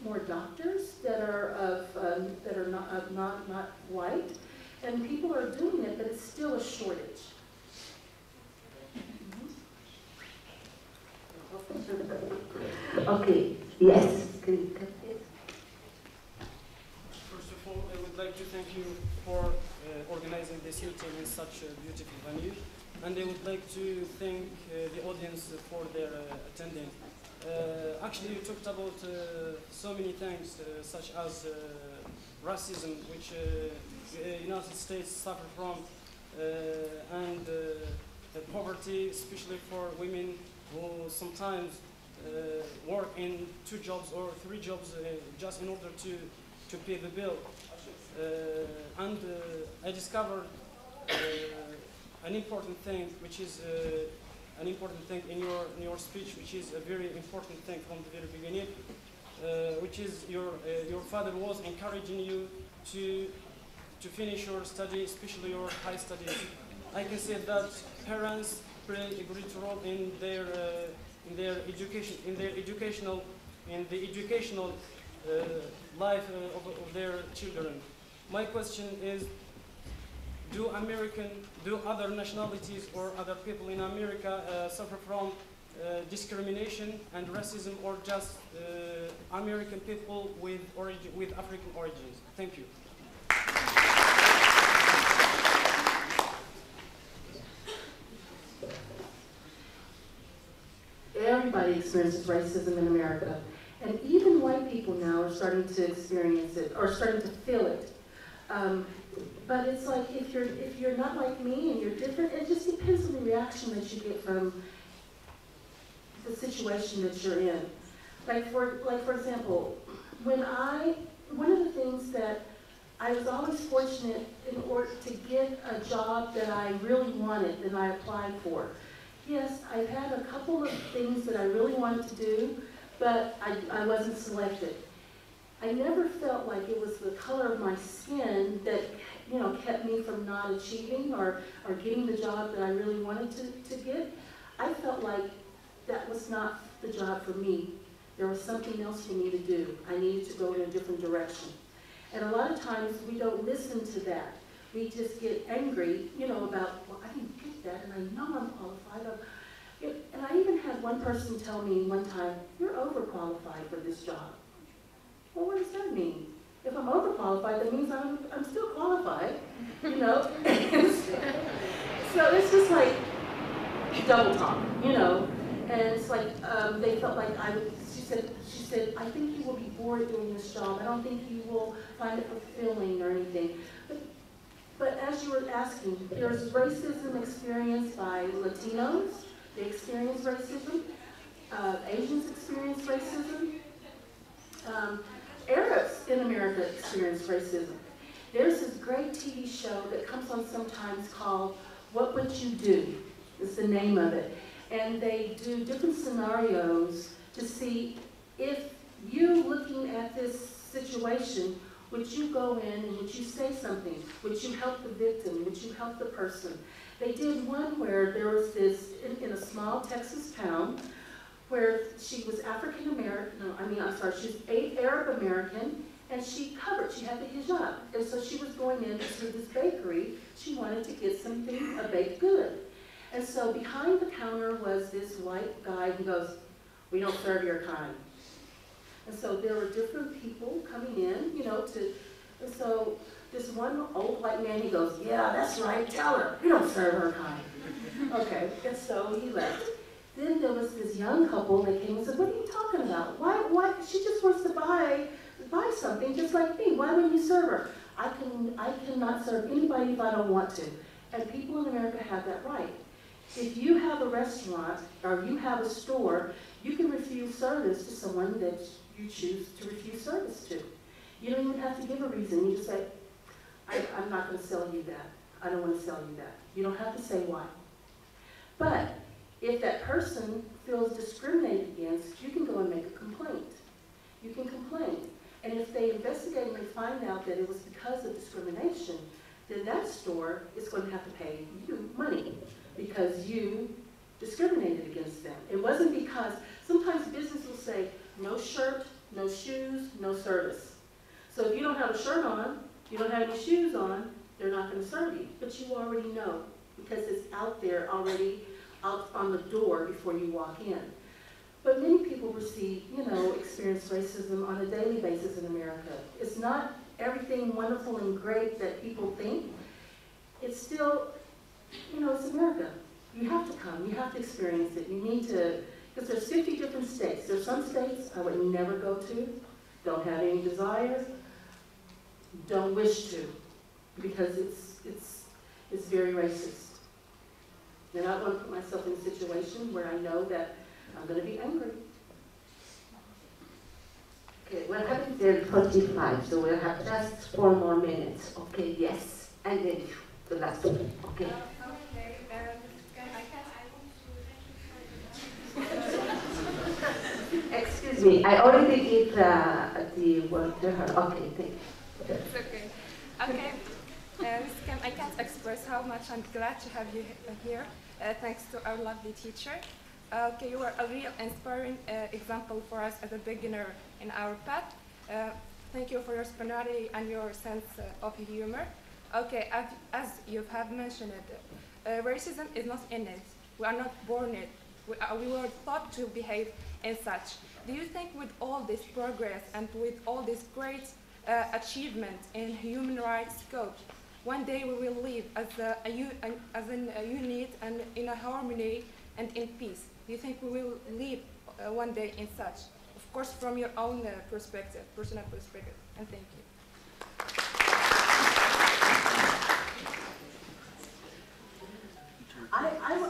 more doctors that are not white, and people are doing it, but it's still a shortage. Okay, yes. First of all, I would like to thank you for organizing this meeting in such a beautiful venue. And I would like to thank the audience for their attending. Actually, you talked about so many things, such as racism, which the United States suffer from, and poverty, especially for women who sometimes work in 2 jobs or 3 jobs just in order to pay the bill. And I discovered an important thing, which is an important thing in your speech, which is a very important thing from the very beginning, which is your father was encouraging you to finish your study, especially your high studies. I can say that parents play a great role in their education, in the educational life of their children. My question is, do other nationalities or other people in America suffer from discrimination and racism, or just American people with African origins? Thank you. Everybody experiences racism in America. And even white people now are starting to experience it, or starting to feel it. But it's like, if you're not like me and you're different, it just depends on the reaction that you get from the situation that you're in. Like for example, one of the things that I was always fortunate in order to get a job that I really wanted and I applied for. Yes, I've had a couple of things that I really wanted to do, but I wasn't selected. I never felt like it was the color of my skin that, you know, kept me from not achieving or getting the job that I really wanted to get. I felt like that was not the job for me. There was something else for me to do. I needed to go in a different direction. And a lot of times we don't listen to that. We just get angry, you know, about, well, I didn't get that, and I know I'm qualified. And I even had one person tell me one time, you're overqualified for this job. Well, what does that mean? If I'm overqualified, that means I'm still qualified, you know? So it's just like double talk, you know? And it's like, they felt like she said, I think you will be bored doing this job. I don't think you will find it fulfilling or anything. But as you were asking, there's racism experienced by Latinos. They experience racism. Asians experience racism. Arabs in America experience racism. There's this great TV show that comes on sometimes called What Would You Do? Is the name of it. And they do different scenarios to see if you, looking at this situation, would you go in and would you say something? Would you help the victim? Would you help the person? They did one where there was this, in a small Texas town, where she was African American, she was Arab American, and she had the hijab. And so she was going into this bakery. She wanted to get something, a baked good. And so behind the counter was this white guy who goes, we don't serve your kind. And so there were different people coming in, you know, and so this one old white man, he goes, yeah, that's right, tell her, we don't serve her kind. Okay, and so he left. Then there was this young couple that came and said, what are you talking about? Why, she just wants to buy something just like me. Why wouldn't you serve her? I cannot serve anybody if I don't want to. And people in America have that right. If you have a restaurant or you have a store, you can refuse service to someone that you choose to refuse service to. You don't even have to give a reason. You just say, I'm not going to sell you that. I don't want to sell you that. You don't have to say why. But if that person feels discriminated against, you can go and make a complaint. You can complain. And if they investigate and they find out that it was because of discrimination, then that store is going to have to pay you money because you discriminated against them. It wasn't because, sometimes business will say, no shirt, no shoes, no service. So if you don't have a shirt on, you don't have any shoes on, they're not going to serve you. But you already know, because it's out there already, out on the door before you walk in. But many people experience racism on a daily basis in America. It's not everything wonderful and great that people think. It's still, it's America. You have to come, you have to experience it. You need to, because there's 50 different states. There's some states I would never go to, don't have any desires, don't wish to, because it's very racist. And I don't want to put myself in a situation where I know that I'm going to be angry. Okay, we're having till 45, so we'll have just 4 more minutes. Okay, yes, and then the last one. Okay. Excuse me, I already gave the word to her. Okay, thank you. It's okay. Okay. Ms. Kim, I can't express how much I'm glad to have you here, thanks to our lovely teacher. Okay, you are a real inspiring example for us as a beginner in our path. Thank you for your spontaneity and your sense of humor. Okay, as you have mentioned it, racism is not innate. We are not born it. We were taught to behave as such. Do you think with all this progress and with all this great achievement in human rights scope, one day we will live as a unit and in a harmony and in peace? Do you think we will live one day in such? Of course, from your own perspective, personal perspective. And thank you.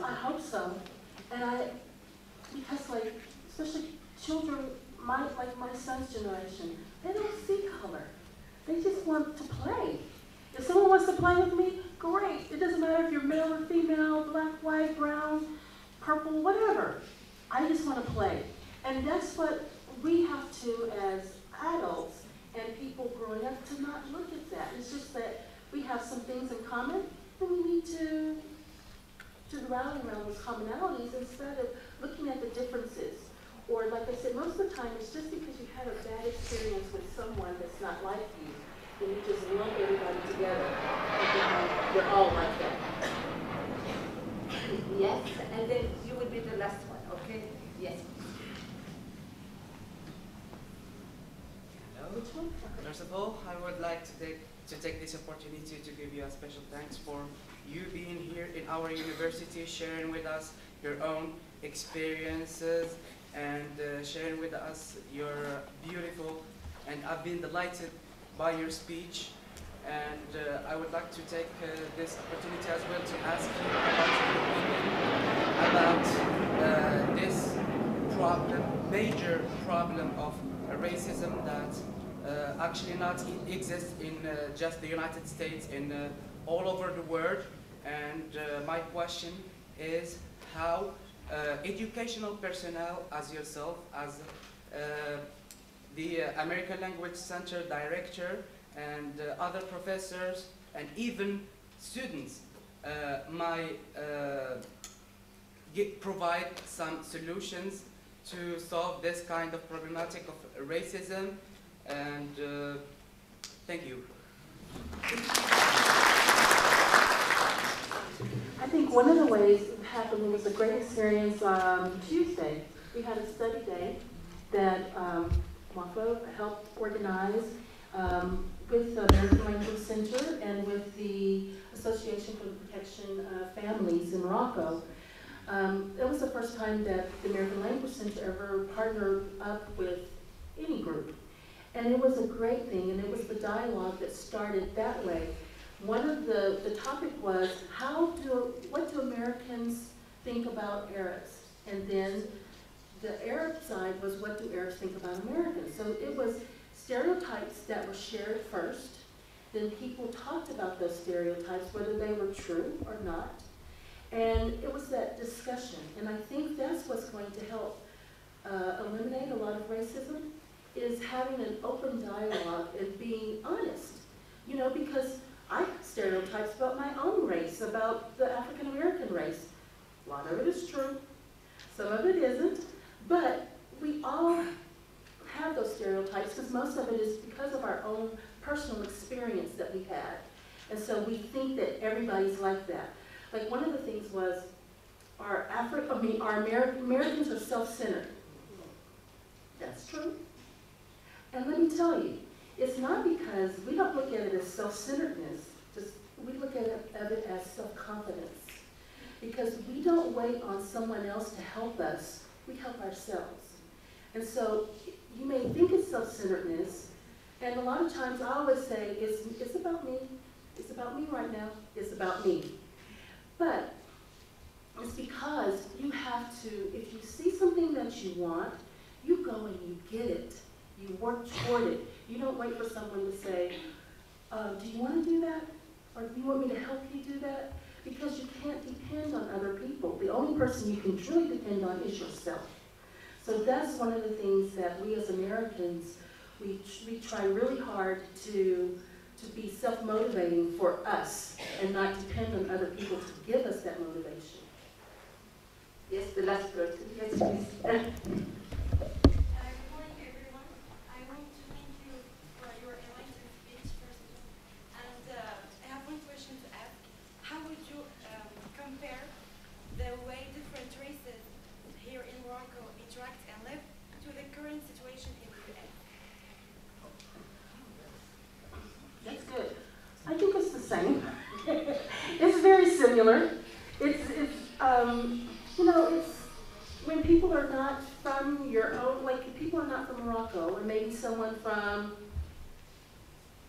I hope so. And because especially children, like my son's generation, they don't see color. They just want to play. If someone wants to play with me, great. It doesn't matter if you're male or female, black, white, brown, purple, whatever. I just want to play. And that's what we have to, as adults and people growing up, to not look at that. It's just that we have some things in common, and we need to rally around those commonalities instead of looking at the differences. Or like I said, most of the time, it's just because you had a bad experience with someone that's not like you, and you just lump everybody together, and you're all like that. Yes, and then you will be the last one, okay? Yes. Hello. First of all, I would like to take this opportunity to give you a special thanks for you being here in our university, sharing with us your own experiences and sharing with us your beautiful, and I've been delighted by your speech. And I would like to take this opportunity as well to ask you about this problem, major problem of racism that actually not exists in just the United States, in all over the world. And my question is how educational personnel as yourself, as the American Language Center Director, and other professors, and even students might provide some solutions to solve this kind of problematic of racism. And thank you. I think one of the ways it happened was a great experience Tuesday. We had a study day that WAFO helped organize with the American Language Center and with the Association for the Protection of Families in Morocco. It was the first time that the American Language Center ever partnered up with any group. And it was a great thing, and it was the dialogue that started that way. One of the topic was, what do Americans think about Arabs? And then the Arab side was, what do Arabs think about Americans? So it was stereotypes that were shared first. Then people talked about those stereotypes, whether they were true or not. And it was that discussion. And I think that's what's going to help eliminate a lot of racism, is having an open dialogue and being honest. You know, because I have stereotypes about my own race, about the African American race. A lot of it is true, some of it isn't, but we all have those stereotypes because most of it is because of our own personal experience that we had. And so we think that everybody's like that. Like one of the things was our Americans are self-centered. That's true. And let me tell you, it's not because we don't look at it as self-centeredness, we look at it as self-confidence. Because we don't wait on someone else to help us, we help ourselves. And so you may think it's self-centeredness, and a lot of times I always say, it's about me. It's about me right now. It's about me. But it's because you have to, if you see something that you want, you go and you get it. You work toward it. You don't wait for someone to say, do you want to do that? Or do you want me to help you do that? Because you can't depend on other people. The only person you can truly depend on is yourself. So that's one of the things that we as Americans, we try really hard to be self-motivating for us and not depend on other people to give us that motivation. Yes, the last person. Yes, please. Good morning, everyone. I want to thank you for your enlightening speech, first of all. And I have one question to ask. How would you compare the way different races here in Morocco interact and live to the current situation in the US? That's good. I think it's the same. It's very similar. It's when people are not from your own, like people are not from Morocco, and maybe someone from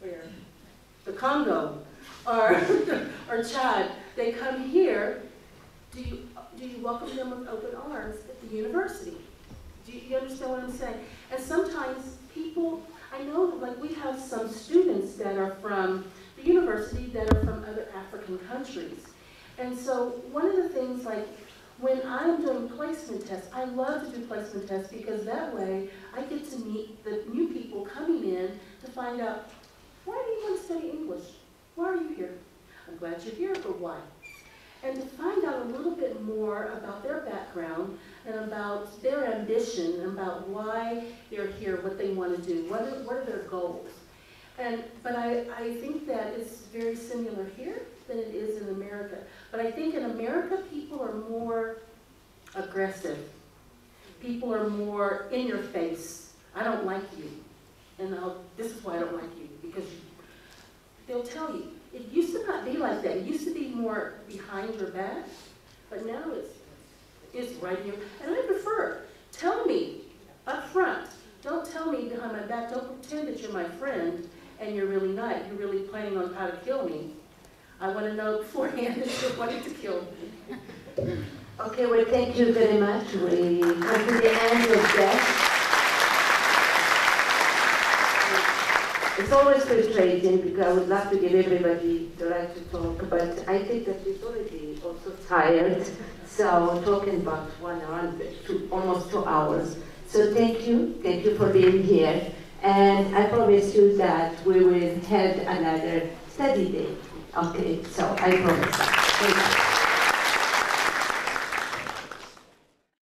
where? The Congo, or Chad. They come here. Do you welcome them with open arms at the university? Do you understand what I'm saying? And sometimes people, I know, like we have some students that are from the university that are from other African countries. And so one of the things, like when I'm doing placement tests, I love to do placement tests because that way I get to meet the new people coming in to find out, why do you want to study English? Why are you here? I'm glad you're here, but why? And to find out a little bit more about their background and about their ambition, and about why they're here, what they want to do, what are their goals. But I think that it's very similar here than it is in America. But I think in America, people are more aggressive. People are more in your face. I don't like you. And this is why I don't like you, because they'll tell you. It used to not be like that. It used to be more behind your back, but now it's right here. And I prefer, tell me up front. Don't tell me behind my back. Don't pretend that you're my friend and you're really not. You're really planning on how to kill me. I want to know beforehand that you're wanting to kill me. Okay, well, thank you very much. We come to the end of that. It's always frustrating because I would love to give everybody the right to talk, but I think that we're already also tired. So talking about 1 hour, almost 2 hours. So thank you for being here. And I promise you that we will have another study day. Okay, so I promise that. Thank you.